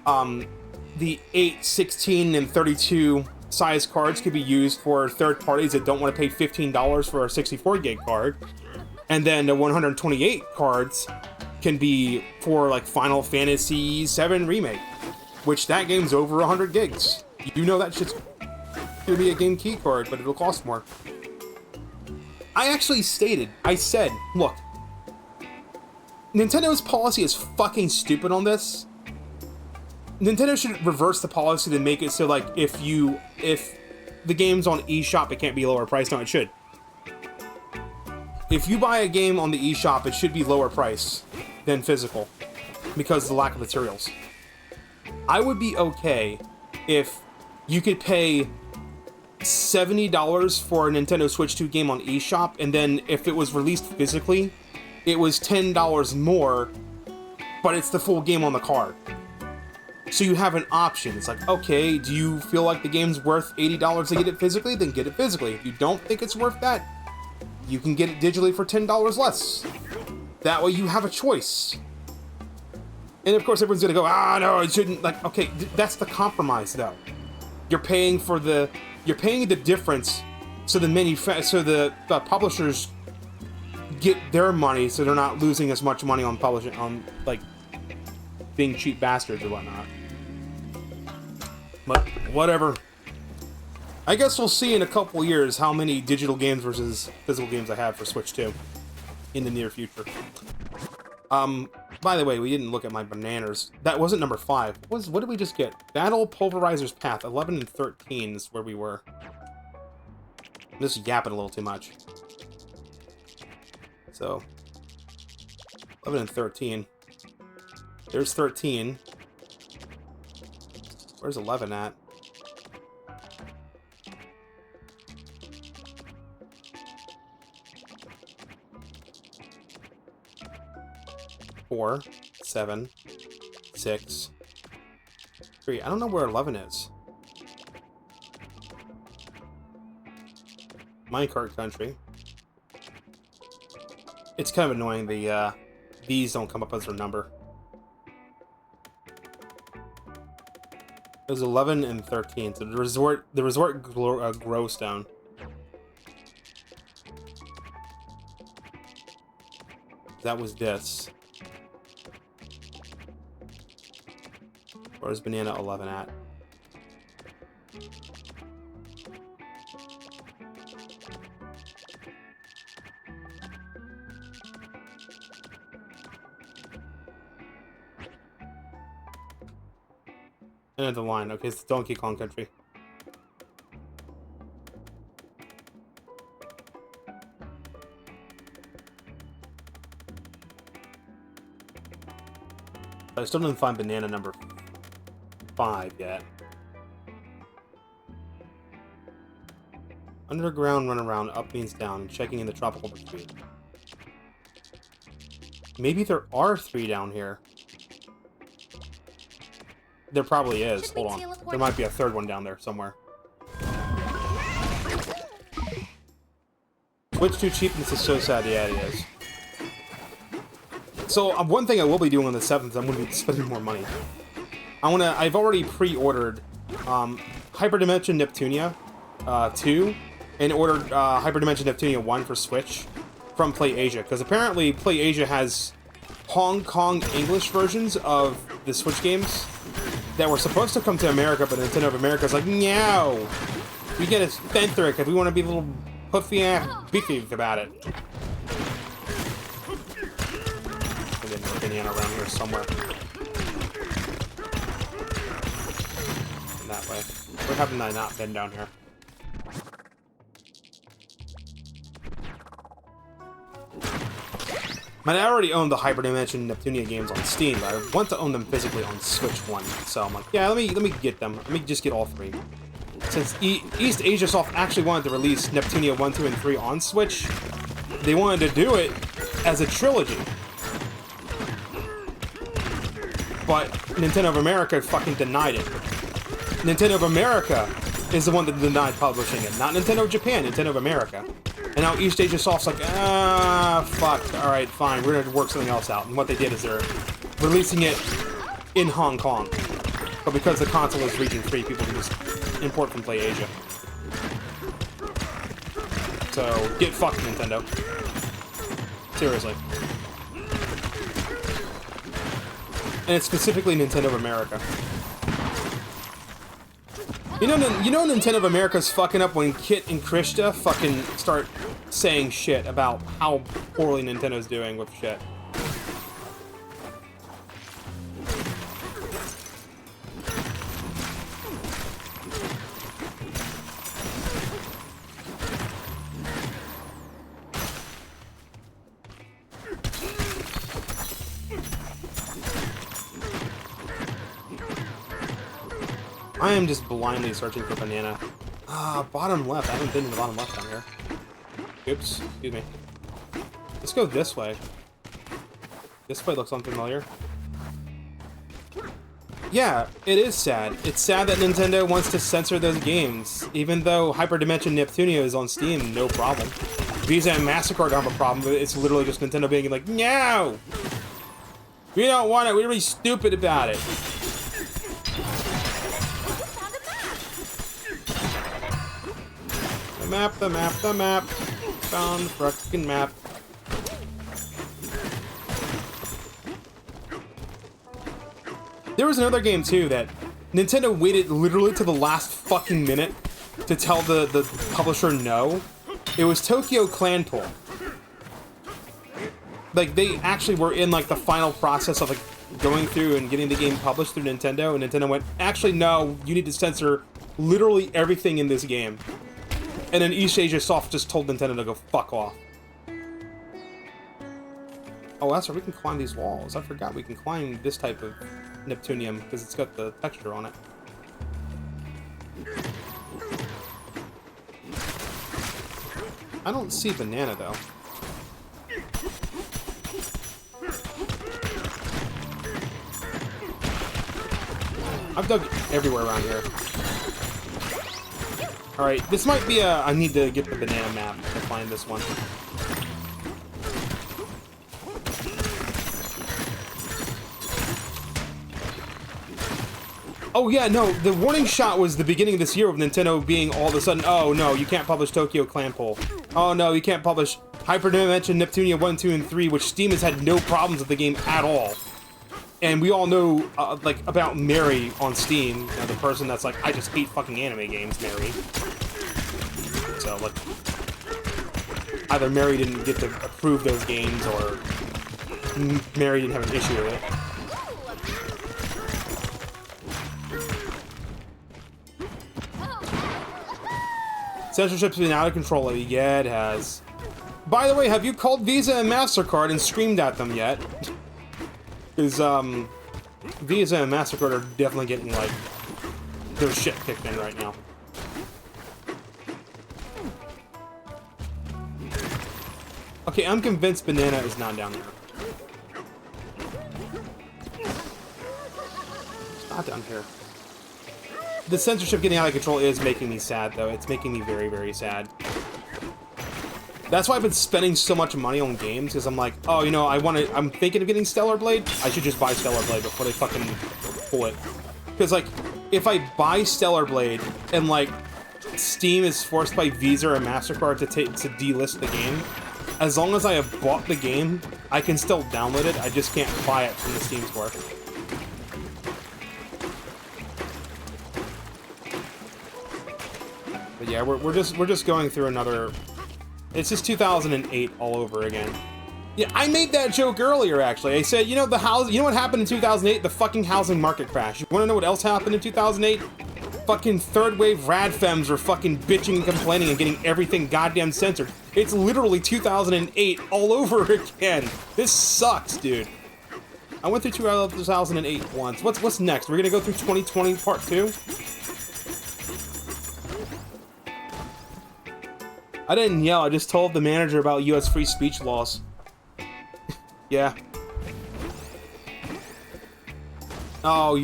the 8, 16, and 32 size cards could be used for third parties that don't want to pay $15 for a 64 gig card. And then the 128 cards can be for like Final Fantasy VII Remake, which that game's over 100 gigs. You know that shit's gonna be a game key card, but it'll cost more. I actually I said, look, Nintendo's policy is fucking stupid on this. Nintendo should reverse the policy to make it so, like, if the game's on eShop, it can't be lower price. No, it should. If you buy a game on the eShop, it should be lower price than physical because of the lack of materials. I would be okay if you could pay $70 for a Nintendo Switch 2 game on eShop, and then if it was released physically, it was $10 more, but it's the full game on the card. So you have an option. It's like, okay, do you feel like the game's worth $80 to get it physically? Then get it physically. If you don't think it's worth that, you can get it digitally for $10 less. That way you have a choice. And of course everyone's gonna go, no, it shouldn't. Like, okay, that's the compromise though. You're paying the difference so the publishers get their money, so they're not losing as much money on publishing, on like being cheap bastards or whatnot. But whatever. I guess we'll see in a couple years how many digital games versus physical games I have for Switch 2 in the near future. By the way, we didn't look at my bananas. That wasn't number 5. What did we just get? Battle Pulverizer's Path. 11 and 13 is where we were. I'm just yapping a little too much. So, 11 and 13. There's 13. Where's 11 at? Four, 7, 6, 3. I don't know where 11 is. Minecart Country. It's kind of annoying. These don't come up as their number. It was 11 and 13. So the resort Growstone. That was this. Where's Banana 11 at? End of the line. Okay, it's Donkey Kong Country. I still didn't find banana number 5 yet. Underground run around, up means down, checking in the tropical retreat. Maybe there are 3 down here. There probably is. Hold on. There might be a 3rd one down there somewhere. Switch too cheap, and this is so sad. Yeah, it is. So, one thing I will be doing on the 7th, I'm going to be spending more money. I've already pre-ordered Hyperdimension Neptunia 2 and ordered Hyperdimension Neptunia 1 for Switch from PlayAsia, because apparently PlayAsia has Hong Kong English versions of the Switch games that were supposed to come to America, but Nintendo of America's like, no, we get a Fenthric if we want to be a little beefy about it. There's a banana around here somewhere. That way. Where haven't I not been down here? I mean, I already own the Hyperdimension Neptunia games on Steam, but I want to own them physically on Switch 1. So I'm like, yeah, let me get them. Let me just get all 3. Since East Asia Soft actually wanted to release Neptunia 1, 2, and 3 on Switch, they wanted to do it as a trilogy. But Nintendo of America fucking denied it. Nintendo of America is the one that denied publishing it, not Nintendo of Japan, Nintendo of America. And now East Asia Soft's like, fuck, alright, fine, we're gonna work something else out. And what they did is they're releasing it in Hong Kong. But because the console is region free, people can just import from Play Asia. So, get fucked, Nintendo. Seriously. And it's specifically Nintendo of America. You know Nintendo of America's fucking up when Kit and Krishna fucking start saying shit about how poorly Nintendo's doing with shit. I am just blindly searching for banana. Ah, bottom left. I haven't been to the bottom left down here. Oops, excuse me. Let's go this way. This way looks unfamiliar. Yeah, it is sad. It's sad that Nintendo wants to censor those games. Even though Hyperdimension Neptunia is on Steam, no problem. Visa and MasterCard don't have a problem, but it's literally just Nintendo being like, no! We don't want it, we're really stupid about it. The map, the map, the map. Found the frickin' map. There was another game too that Nintendo waited literally to the last fucking minute to tell the publisher no. It was Tokyo Clan Pool. Like, they actually were in like the final process of like going through and getting the game published through Nintendo, and Nintendo went, actually no, you need to censor literally everything in this game. And then East Asia Soft just told Nintendo to go fuck off. Oh, that's right, we can climb these walls. I forgot we can climb this type of Neptunium because it's got the texture on it. I don't see banana though. I've dug everywhere around here. Alright, this might be a... I need to get the banana map to find this one. Oh yeah, no, the warning shot was the beginning of this year with Nintendo being all of a sudden, oh no, you can't publish Tokyo Clan Pool. Oh no, you can't publish Hyperdimension Neptunia 1, 2, and 3, which Steam has had no problems with the game at all. And we all know, like, about Mary on Steam, you know, the person that's like, I just hate fucking anime games, Mary. So, like, either Mary didn't get to approve those games, or Mary didn't have an issue with it. Censorship's been out of control. Yeah, it has. By the way, have you called Visa and MasterCard and screamed at them yet? Because, Visa and MasterCard are definitely getting, like, their shit kicked in right now. Okay, I'm convinced banana is not down there. It's not down here. The censorship getting out of control is making me sad, though. It's making me very, very sad. That's why I've been spending so much money on games, because I'm like, oh, you know, I'm thinking of getting Stellar Blade. I should just buy Stellar Blade before they fucking pull it. Because, like, if I buy Stellar Blade and, like, Steam is forced by Visa or MasterCard to delist the game, as long as I have bought the game, I can still download it. I just can't buy it from the Steam store. But yeah, we're just going through another. It's just 2008 all over again. Yeah, I made that joke earlier, actually. I said, you know, you know what happened in 2008? The fucking housing market crash. You want to know what else happened in 2008? Fucking third wave radfems were fucking bitching and complaining and getting everything goddamn censored. It's literally 2008 all over again. This sucks, dude. I went through 2008 once. What's next? We're gonna go through 2020 part 2? I didn't yell, I just told the manager about US free speech laws. Yeah. Oh,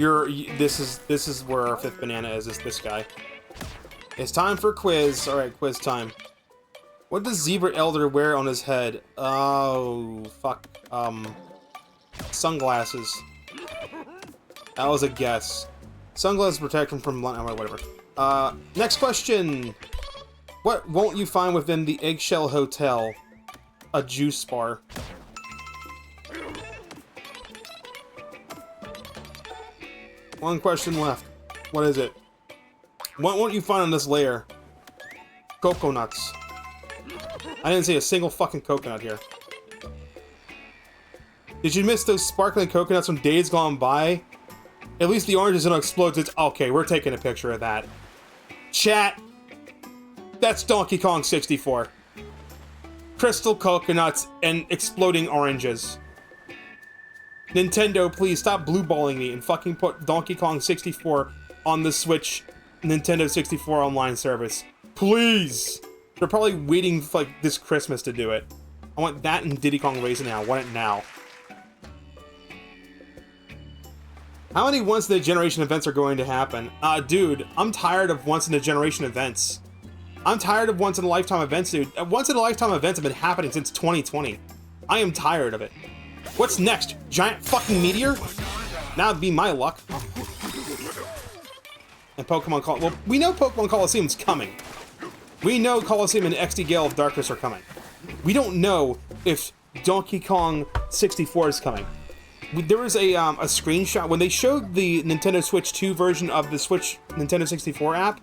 this is where our 5th banana is this guy. It's time for quiz. Alright, quiz time. What does Zebra Elder wear on his head? Oh, fuck. Sunglasses. That was a guess. Sunglasses protect him from whatever. Next question. What won't you find within the Eggshell Hotel? A juice bar. One question left. What is it? What won't you find on this layer? Coconuts. I didn't see a single fucking coconut here. Did you miss those sparkling coconuts from days gone by? At least the oranges don't explode. It's okay, we're taking a picture of that. Chat. That's Donkey Kong 64. Crystal coconuts and exploding oranges. Nintendo, please stop blue-balling me and fucking put Donkey Kong 64 on the Switch Nintendo 64 online service. Please! They're probably waiting for like this Christmas to do it. I want that and Diddy Kong Racing now. I want it now. How many once-in-a-generation events are going to happen? Dude, I'm tired of once-in-a-generation events. I'm tired of once-in-a-lifetime events, dude. Once-in-a-lifetime events have been happening since 2020. I am tired of it. What's next? Giant fucking meteor? Now it'd be my luck. And Pokemon Col- well, we know Pokemon Coliseum's coming. We know Coliseum and XD Gale of Darkness are coming. We don't know if Donkey Kong 64 is coming. There was a screenshot when they showed the Nintendo Switch 2 version of the Switch Nintendo 64 app.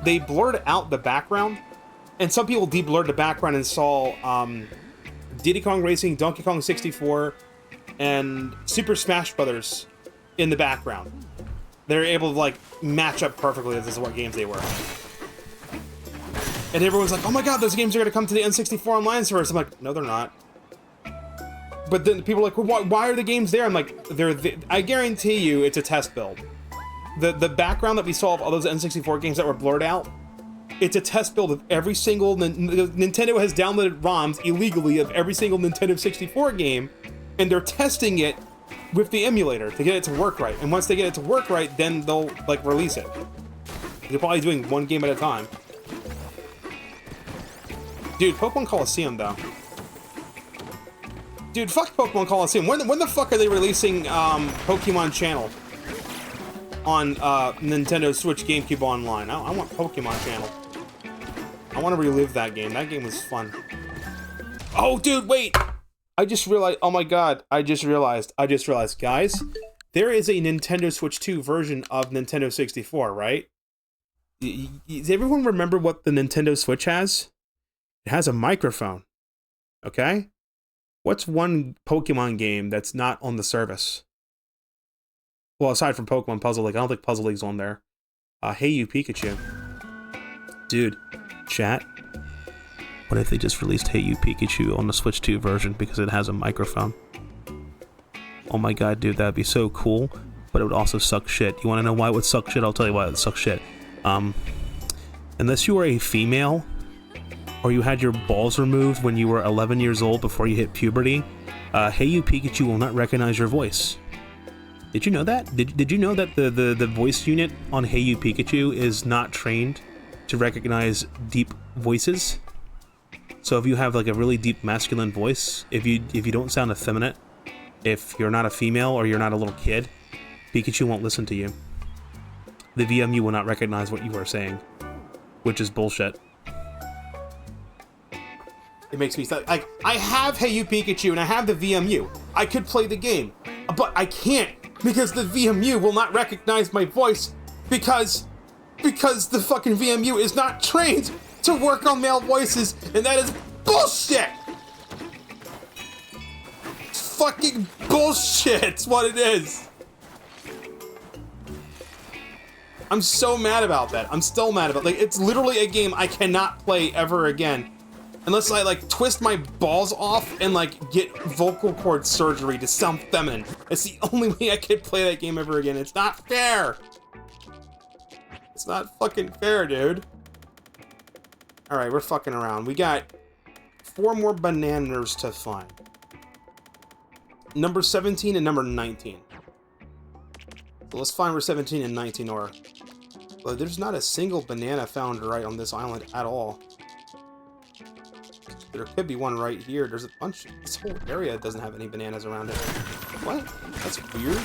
They blurred out the background, and some people de-blurred the background and saw Diddy Kong Racing, Donkey Kong 64, and Super Smash Brothers in the background. They're able to like match up perfectly as to what games they were. And everyone's like, "Oh my god, those games are gonna come to the N64 online service." I'm like, "No, they're not." But then people are like, well, why are the games there? I'm like, I guarantee you it's a test build. The background that we saw of all those N64 games that were blurred out, it's a test build of every single... Nintendo has downloaded ROMs illegally of every single Nintendo 64 game, and they're testing it with the emulator to get it to work right. And once they get it to work right, then they'll, like, release it. They're probably doing one game at a time. Dude, Pokemon Coliseum, though. Dude, fuck Pokemon Coliseum. When the fuck are they releasing Pokemon Channel on Nintendo Switch GameCube Online? I want Pokemon Channel. I want to relive that game. That game was fun. Oh, dude, wait! I just realized, oh my god, I just realized, guys, there is a Nintendo Switch 2 version of Nintendo 64, right? Does everyone remember what the Nintendo Switch has? It has a microphone, okay? What's one Pokemon game that's not on the service? Well, aside from Pokemon Puzzle League, I don't think Puzzle League's on there. Hey You Pikachu. Dude, chat. What if they just released Hey You Pikachu on the Switch 2 version because it has a microphone? Oh my god, dude, that'd be so cool, but it would also suck shit. You wanna know why it would suck shit? I'll tell you why it would suck shit. Unless you were a female, or you had your balls removed when you were 11 years old before you hit puberty, Hey You Pikachu will not recognize your voice. Did you know that? Did you know that the voice unit on Hey You Pikachu is not trained to recognize deep voices? So if you have like a really deep masculine voice, if you don't sound effeminate, if you're not a female or you're not a little kid, Pikachu won't listen to you. The VMU will not recognize what you are saying, which is bullshit. It makes me like, I have Hey You Pikachu and I have the VMU. I could play the game, but I can't because the VMU will not recognize my voice because the fucking VMU is not trained to work on male voices, and that is bullshit. It's fucking bullshit. It's what it is. I'm so mad about that. I'm still mad about it. Like, it's literally a game I cannot play ever again. Unless I, like, twist my balls off and, like, get vocal cord surgery to sound feminine. It's the only way I can play that game ever again. It's not fair. It's not fucking fair, dude. Alright, we're fucking around. We got 4 more bananas to find. Number 17 and number 19. So let's find where 17 and 19 are. But there's not a single banana found right on this island at all. There could be one right here. There's a bunch. This whole area doesn't have any bananas around it. What? That's weird.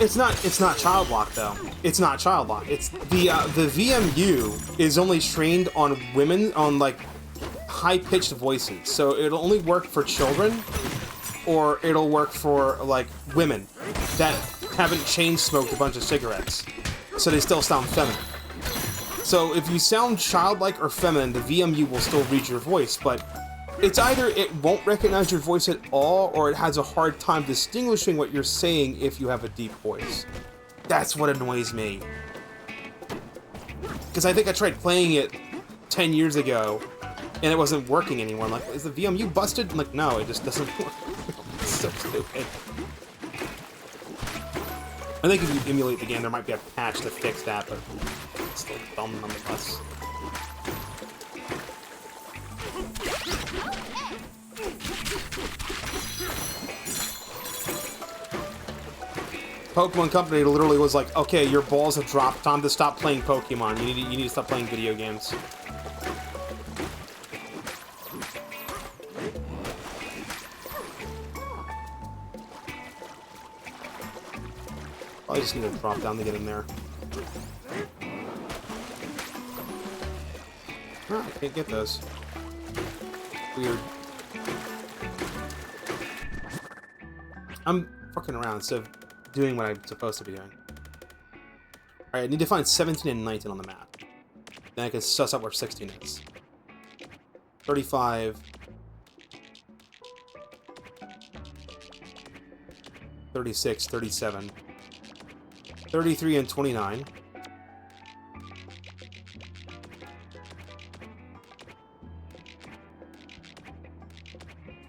It's not child lock though. It's not child lock. It's the VMU is only trained on women on like high-pitched voices. So it'll only work for children, or it'll work for like women that haven't chain smoked a bunch of cigarettes. So they still sound feminine. So if you sound childlike or feminine, the VMU will still read your voice, but it's either it won't recognize your voice at all, or it has a hard time distinguishing what you're saying if you have a deep voice. That's what annoys me. Because I think I tried playing it 10 years ago, and it wasn't working anymore. I'm like, is the VMU busted? I'm like, no, it just doesn't work. It's so stupid. I think if you emulate the game, there might be a patch to fix that, but it's still dumb nonetheless. Pokemon Company literally was like, okay, your balls have dropped. Time to stop playing Pokemon. You need to stop playing video games. I just need to drop down to get in there. Oh, I can't get those. Weird. I'm fucking around instead of doing what I'm supposed to be doing. Alright, I need to find 17 and 19 on the map. Then I can suss out where 16 is. 35. 36, 37. 33 and 29.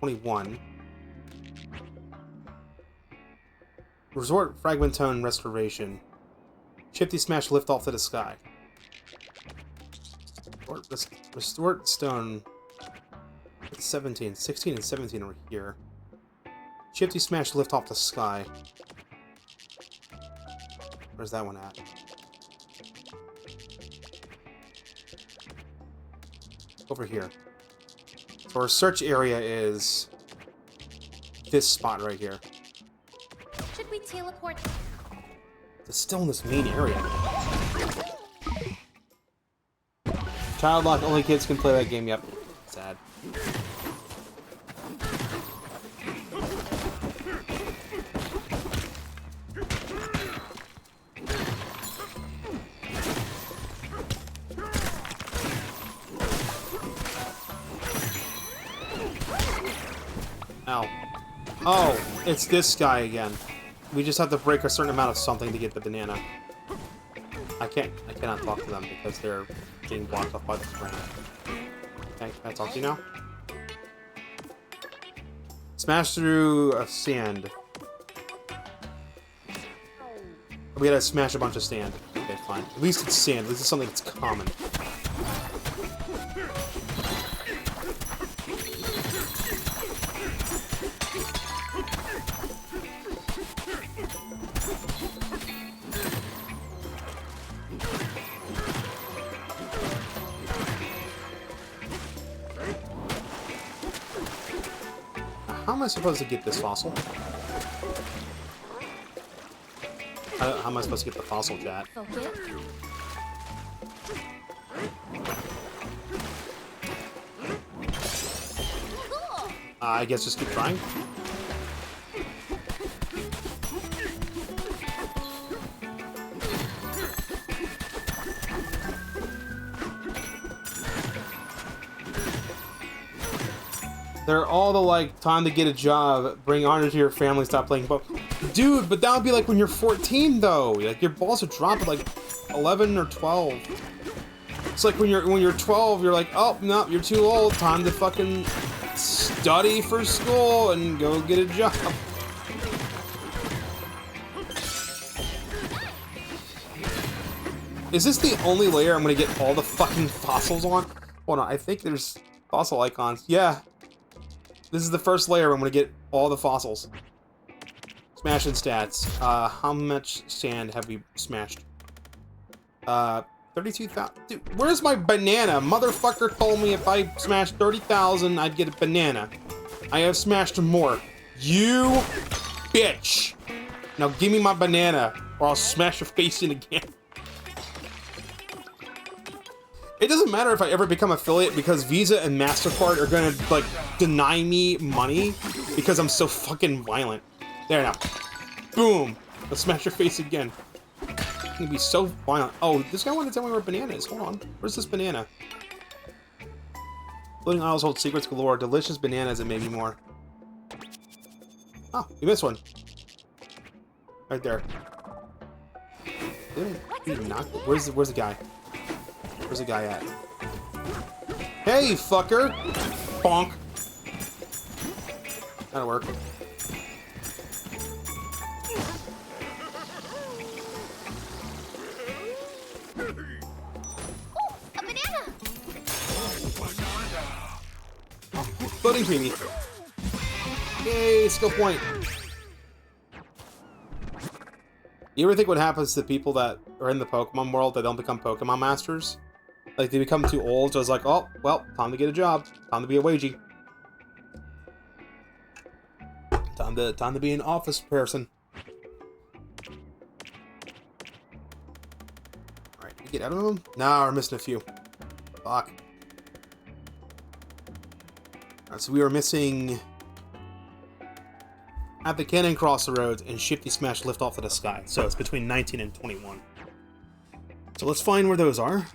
21. Resort Fragmentone Restoration. Shifty Smash Lift Off to the Sky. Restore Stone. 17. 16 and 17 are here. Shifty Smash Lift Off the Sky. Where's that one at? Over here. So our search area is this spot right here. Should we teleport? It's still in this main area. Child lock, only kids can play that game, yep. Sad. Ow. Oh, it's this guy again. We just have to break a certain amount of something to get the banana. I cannot talk to them because they're being blocked off by the screen. Okay, can I talk to you now? Smash through sand. We gotta smash a bunch of sand. Okay, fine. At least it's sand. At least it's something that's common. How am I supposed to get this fossil? How am I supposed to get the fossil, chat? I guess just keep trying. They're all the, like, time to get a job, bring honor to your family, stop playing Pokemon. Dude, but that would be like when you're 14, though. Like, your balls would drop at, like, 11 or 12. It's like when you're 12, you're like, oh, no, you're too old. Time to fucking study for school and go get a job. Is this the only layer I'm gonna get all the fucking fossils on? Hold on, I think there's fossil icons. Yeah. This is the first layer I'm gonna get all the fossils. Smashing stats. How much sand have we smashed? 32,000. Dude, where's my banana? Motherfucker told me if I smashed 30,000, I'd get a banana. I have smashed more. You bitch. Now give me my banana, or I'll smash your face in again. It doesn't matter if I ever become affiliate because Visa and MasterCard are gonna, like, deny me money because I'm so fucking violent. There now. Boom! I'll smash your face again. I'm gonna be so violent. Oh, this guy wanted to tell me where banana is. Hold on. Where's this banana? Floating aisles hold secrets galore. Delicious bananas and maybe more. Oh, you missed one. Right there. Where's the guy? Where's the guy at? Hey, fucker! Bonk. That'll work. A banana! Floating creamy. Yay, skill point. You ever think what happens to people that are in the Pokemon world that don't become Pokemon masters? Like, they become too old, so it's like, oh, well, time to get a job. Time to be a wagey. Time to be an office person. Alright, we get out of them? Nah, we're missing a few. Fuck. Alright, so we are missing... At the Cannon Crossroads and Shifty Smash Lift Off to the Sky. So it's between 19 and 21. So let's find where those are.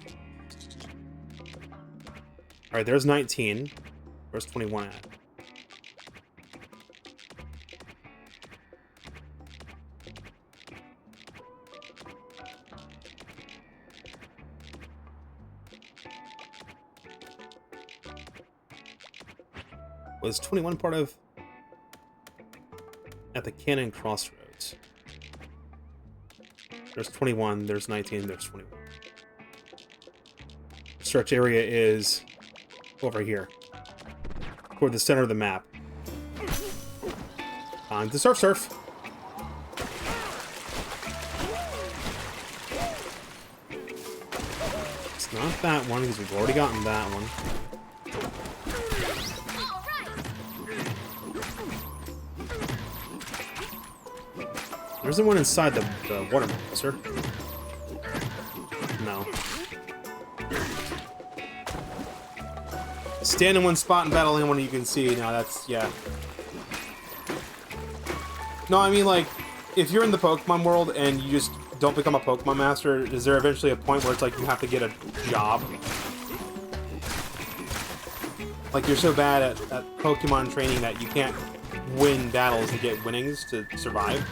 Alright, there's 19. Where's 21 at? Was 21 part of... At the Cannon Crossroads. There's 21, there's 19, there's 21. Stretch area is over here. Toward the center of the map. Time to surf. It's not that one, because we've already gotten that one. There's the one inside the watermelon, sir. No. Stand in one spot and battle anyone you can see. No, that's, yeah. No, I mean, like, if you're in the Pokemon world and you just don't become a Pokemon master, is there eventually a point where it's like you have to get a job? Like, you're so bad at Pokemon training that you can't win battles to get winnings to survive?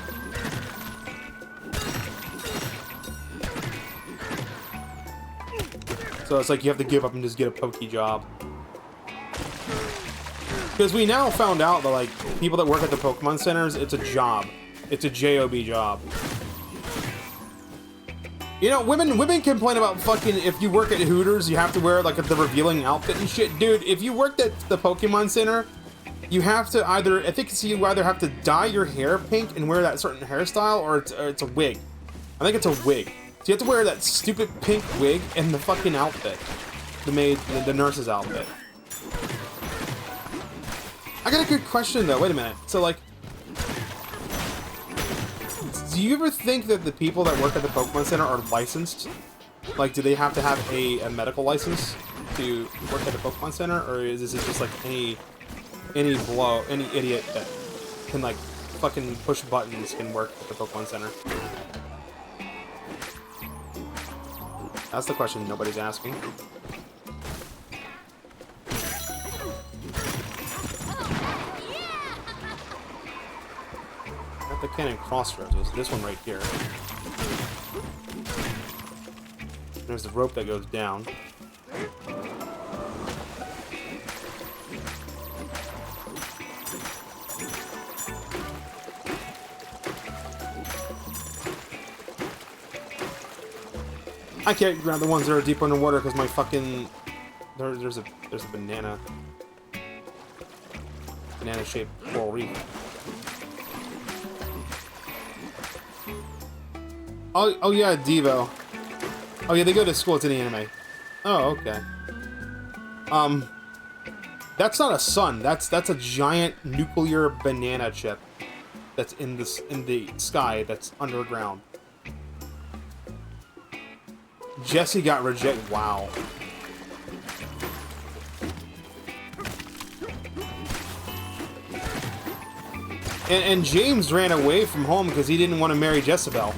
So it's like you have to give up and just get a Poke job. Because we now found out that, like, people that work at the Pokemon centers, it's a job. It's a JOB job. You know, women complain about fucking, if you work at Hooters, you have to wear, like, the revealing outfit and shit. Dude, if you worked at the Pokemon Center, you have to either, I think you either have to dye your hair pink and wear that certain hairstyle, or it's a wig. I think it's a wig. So you have to wear that stupid pink wig and the fucking outfit. The nurse's outfit. I got a good question though, wait a minute. So like, do you ever think that the people that work at the Pokemon Center are licensed? Like, do they have to have a medical license to work at the Pokemon Center? Or is this just like any idiot that can like fucking push buttons can work at the Pokemon Center? That's the question nobody's asking. At the Cannon Crossroads is this one right here. There's the rope that goes down. I can't grab the ones that are deep underwater because my fucking there's a banana shaped coral reef. Oh yeah, Devo. Oh yeah, they go to school. It's in the anime. Oh okay. That's not a sun. That's a giant nuclear banana chip. that's in the sky that's underground. Jesse got rejected. Wow. And James ran away from home because he didn't want to marry Jezebel.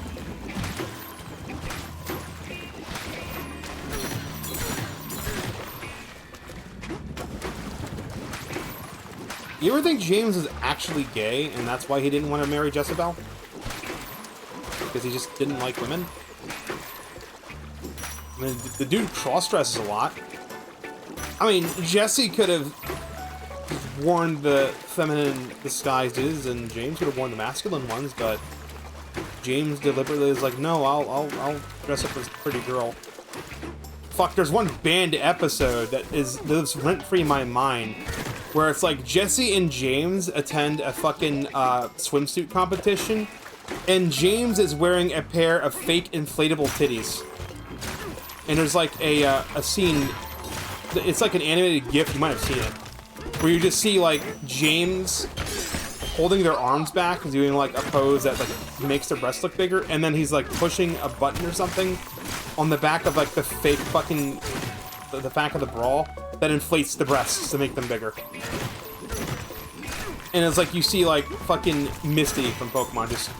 You ever think James is actually gay and that's why he didn't want to marry Jezebel? Because he just didn't like women? I mean, the dude cross-dresses a lot. I mean, Jesse could have worn the feminine disguises, and James could have worn the masculine ones, but James deliberately is like, no, I'll dress up as a pretty girl. Fuck, there's one banned episode that lives rent-free in my mind, where it's like Jesse and James attend a fucking swimsuit competition, and James is wearing a pair of fake inflatable titties. And there's like a scene, it's like an animated GIF, you might have seen it, where you just see like James holding their arms back and doing like a pose that like makes their breasts look bigger, and then he's like pushing a button or something on the back of like the fake fucking, the back of the bra that inflates the breasts to make them bigger. And it's like you see like fucking Misty from Pokemon just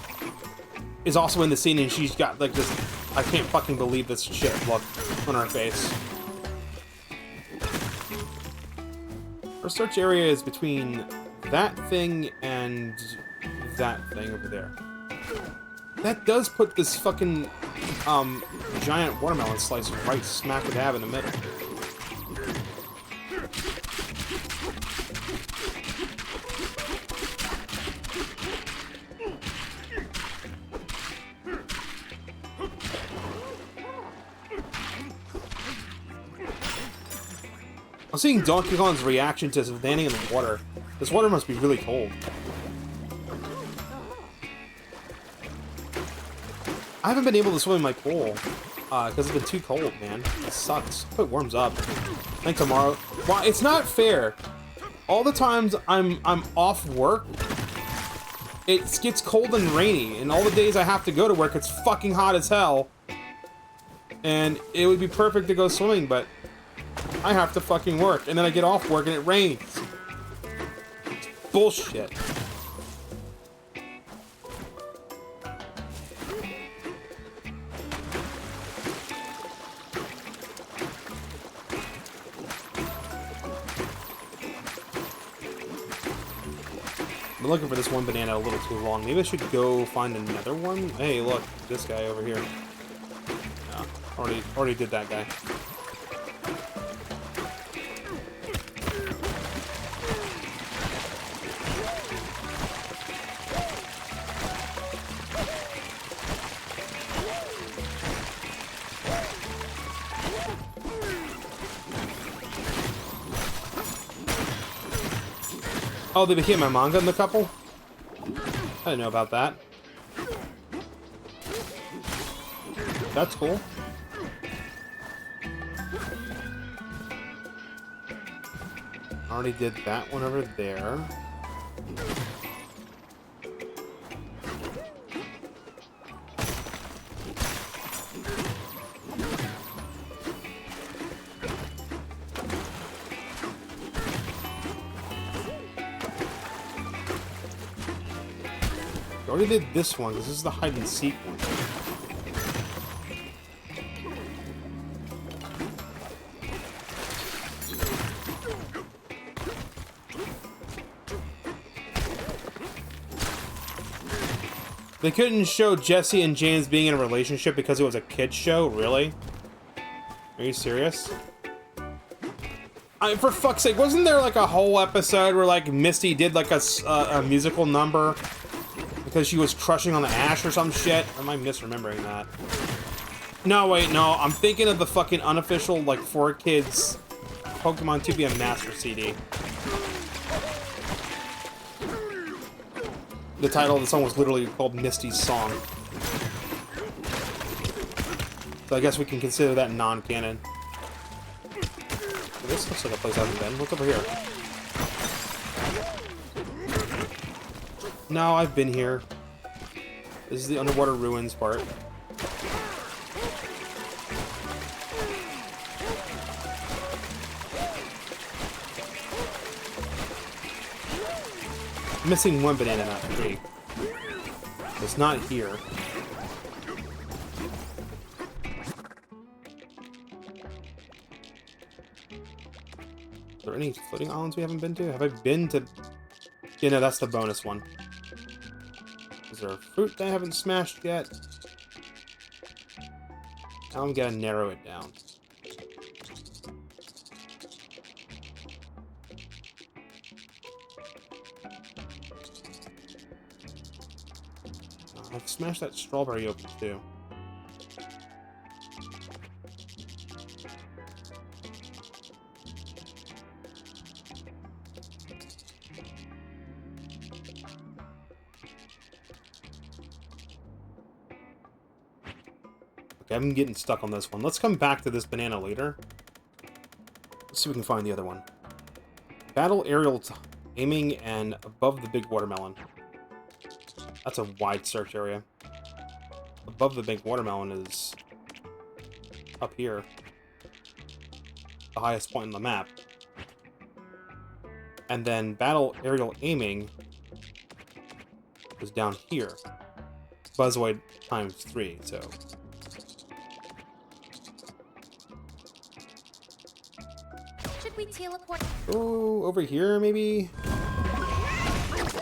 is also in the scene, and she's got like this, I can't fucking believe this shit look on her face. Our search area is between that thing and that thing over there. That does put this fucking giant watermelon slice right smack dab in the middle. I'm seeing Donkey Kong's reaction to landing in the water. This water must be really cold. I haven't been able to swim in my pool because it's been too cold, man. It sucks. Hope it warms up. I think tomorrow. Well, it's not fair. All the times I'm off work, it gets cold and rainy, and all the days I have to go to work, it's fucking hot as hell. And it would be perfect to go swimming, but I have to fucking work, and then I get off work and it rains. It's bullshit. I'm looking for this one banana a little too long. Maybe I should go find another one. Hey, look, this guy over here. No, already did that guy. Oh, they became a manga in the couple? I didn't know about that. That's cool. Already did that one over there. I already did this one, because this is the hide and seek one. They couldn't show Jesse and James being in a relationship because it was a kid's show? Really? Are you serious? For fuck's sake, wasn't there like a whole episode where like Misty did like a musical number because she was crushing on the ash or some shit? Or am I misremembering that? No, wait, no. I'm thinking of the fucking unofficial, like, 4Kids Pokemon 2BM Master CD. The title of the song was literally called Misty's Song. So I guess we can consider that non-canon. This looks like a place I haven't been. What's over here? No, I've been here. This is the underwater ruins part. Missing one banana, not 3. It's not here. Are there any floating islands we haven't been to? Have I been to... Yeah, no, that's the bonus one. Is there a fruit that I haven't smashed yet? Now I'm gonna narrow it down. I've smashed that strawberry open too. Okay, I'm getting stuck on this one. Let's come back to this banana later. Let's see if we can find the other one. Battle aerial aiming and above the big watermelon. That's a wide search area. Above the big watermelon is up here. The highest point on the map. And then battle aerial aiming is down here. Buzzword times 3, so... Should we teleport? Oh, over here, maybe?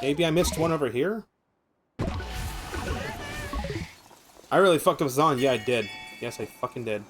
Maybe I missed one over here? I really fucked up Zon. Yeah, I did. Yes, I fucking did.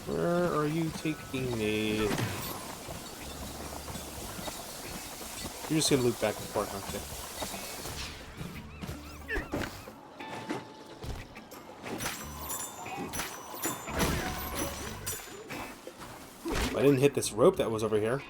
Where are you taking me? You're just gonna loop back and forth, aren't you? I didn't hit this rope that was over here.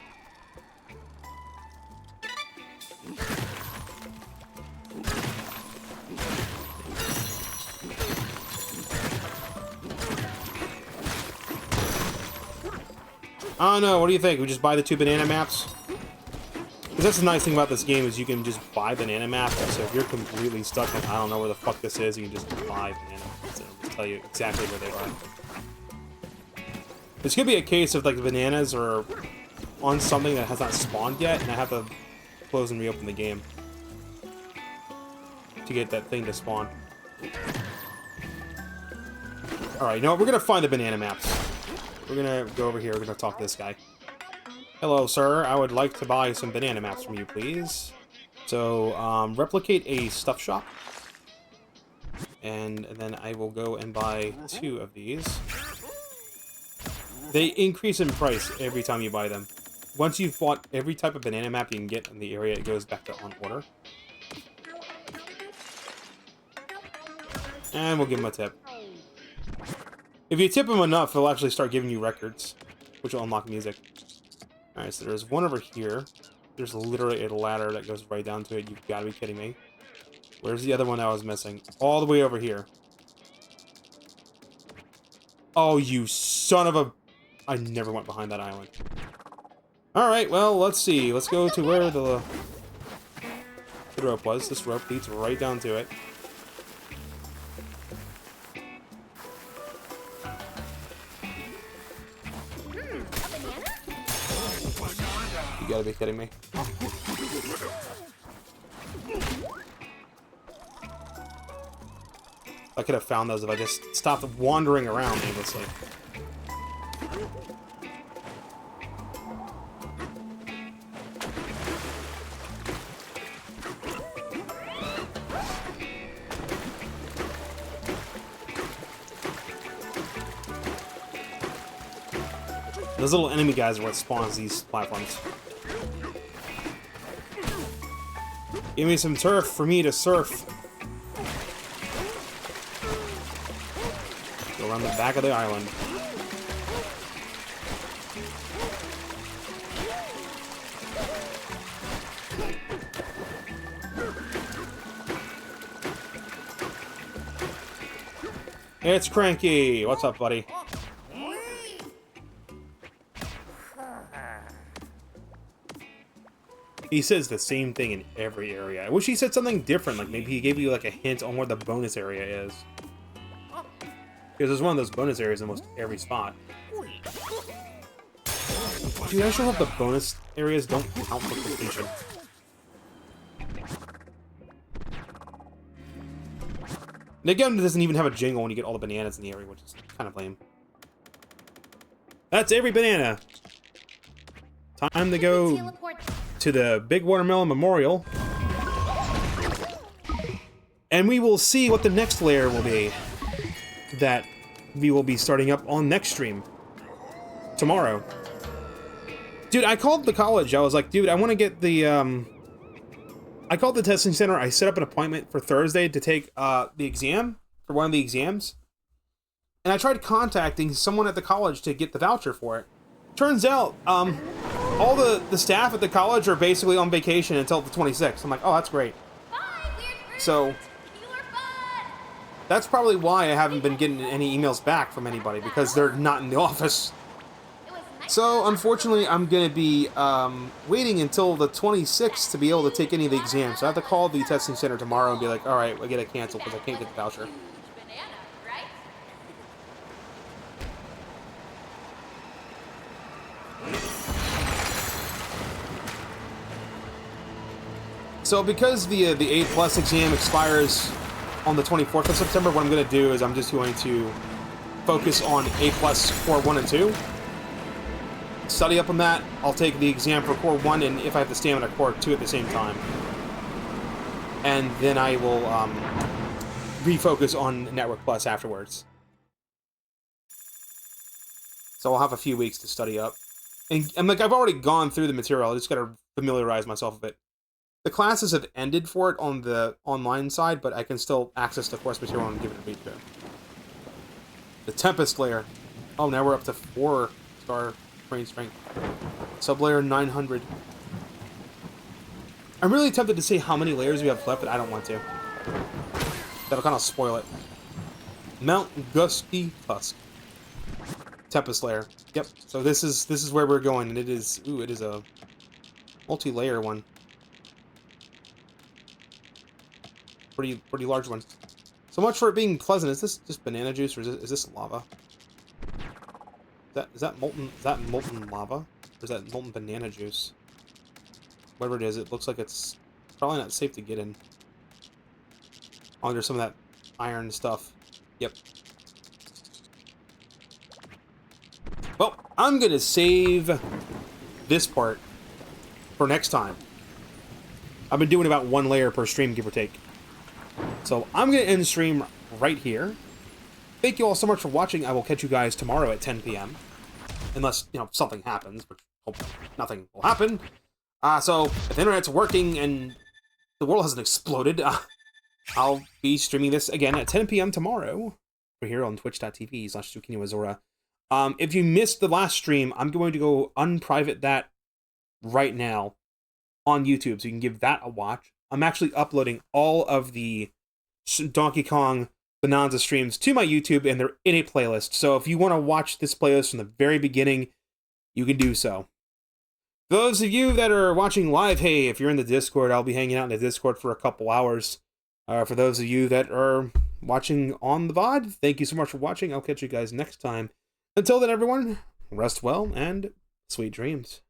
I don't know, what do you think? We just buy the 2 banana maps? Because that's the nice thing about this game is you can just buy banana maps. So if you're completely stuck and I don't know where the fuck this is, you can just buy banana maps and it'll just tell you exactly where they are. This could be a case of like the bananas are on something that has not spawned yet and I have to close and reopen the game to get that thing to spawn. Alright, you know what? We're gonna find the banana maps. We're gonna go over here, we're gonna talk to this guy. Hello, sir. I would like to buy some banana maps from you, please. So, replicate a stuff shop. And then I will go and buy 2 of these. They increase in price every time you buy them. Once you've bought every type of banana map you can get in the area, it goes back to on order. And we'll give him a tip. If you tip him enough, he'll actually start giving you records, which will unlock music. Alright, so there's one over here. There's literally a ladder that goes right down to it. You've got to be kidding me. Where's the other one that I was missing? All the way over here. Oh, you son of a... I never went behind that island. Alright, well, let's see. Let's go to where the rope was. This rope leads right down to it. You gotta be kidding me. I could have found those if I just stopped wandering around aimlessly. Those little enemy guys are what spawns these platforms. Give me some turf for me to surf. on the back of the island. It's Cranky! What's up, buddy? He says the same thing in every area. I wish he said something different, like maybe he gave you like a hint on where the bonus area is. Because there's one of those bonus areas in almost every spot. Dude, I sure hope the bonus areas don't count for completion. And again, it doesn't even have a jingle when you get all the bananas in the area, which is kind of lame. That's every banana! Time to go to the Big Watermelon Memorial. And we will see what the next layer will be that we will be starting up on next stream. Tomorrow. Dude, I called the college. I was like, dude, I want to get the, I called the testing center. I set up an appointment for Thursday to take, the exam, for one of the exams. And I tried contacting someone at the college to get the voucher for it. Turns out, all the staff at the college are basically on vacation until the 26th. I'm like, oh, that's great. Bye, weird person. So, You were fun. that's probably why I haven't been getting any emails back from anybody, because they're not in the office. It was nice. So, unfortunately, I'm going to be waiting until the 26th to be able to take any of the exams. So I have to call the testing center tomorrow and be like, alright, I get it canceled because I can't get the voucher. Huge banana, right? So because the A plus exam expires on the 24th of September, what I'm going to do is I'm just going to focus on A plus core 1 and 2. Study up on that. I'll take the exam for core 1, and if I have the stamina, core 2 at the same time. And then I will refocus on Network Plus afterwards. So I'll have a few weeks to study up. And like, I've already gone through the material. I just got to familiarize myself with it. The classes have ended for it on the online side, but I can still access the course material and give it a read through. The Tempest layer. Oh, now we're up to 4-star brain strength. Sublayer 900. I'm really tempted to see how many layers we have left, but I don't want to. That'll kind of spoil it. Mount Gusky Tusk. Tempest layer. Yep. So this is where we're going, and it is a multi-layer one. Pretty large one. So much for it being pleasant. Is this just banana juice, or is this lava? Is that molten lava? Or is that molten banana juice? Whatever it is, it looks like it's probably not safe to get in. Oh, there's some of that iron stuff. Yep. Well, I'm gonna save this part for next time. I've been doing about 1 layer per stream, give or take. So I'm gonna end the stream right here. Thank you all so much for watching. I will catch you guys tomorrow at 10 p.m. Unless, you know, something happens, which hopefully nothing will happen. So, if the internet's working and the world hasn't exploded, I'll be streaming this again at 10 p.m. tomorrow. We're here on twitch.tv/Tsukino Azura. If you missed the last stream, I'm going to go unprivate that right now on YouTube, so you can give that a watch. I'm actually uploading all of the Donkey Kong Bananza streams to my YouTube, and they're in a playlist. So if you want to watch this playlist from the very beginning, you can do so. Those of you that are watching live, hey, if you're in the Discord, I'll be hanging out in the Discord for a couple hours. For those of you that are watching on the VOD, thank you so much for watching. I'll catch you guys next time. Until then, everyone, rest well and sweet dreams.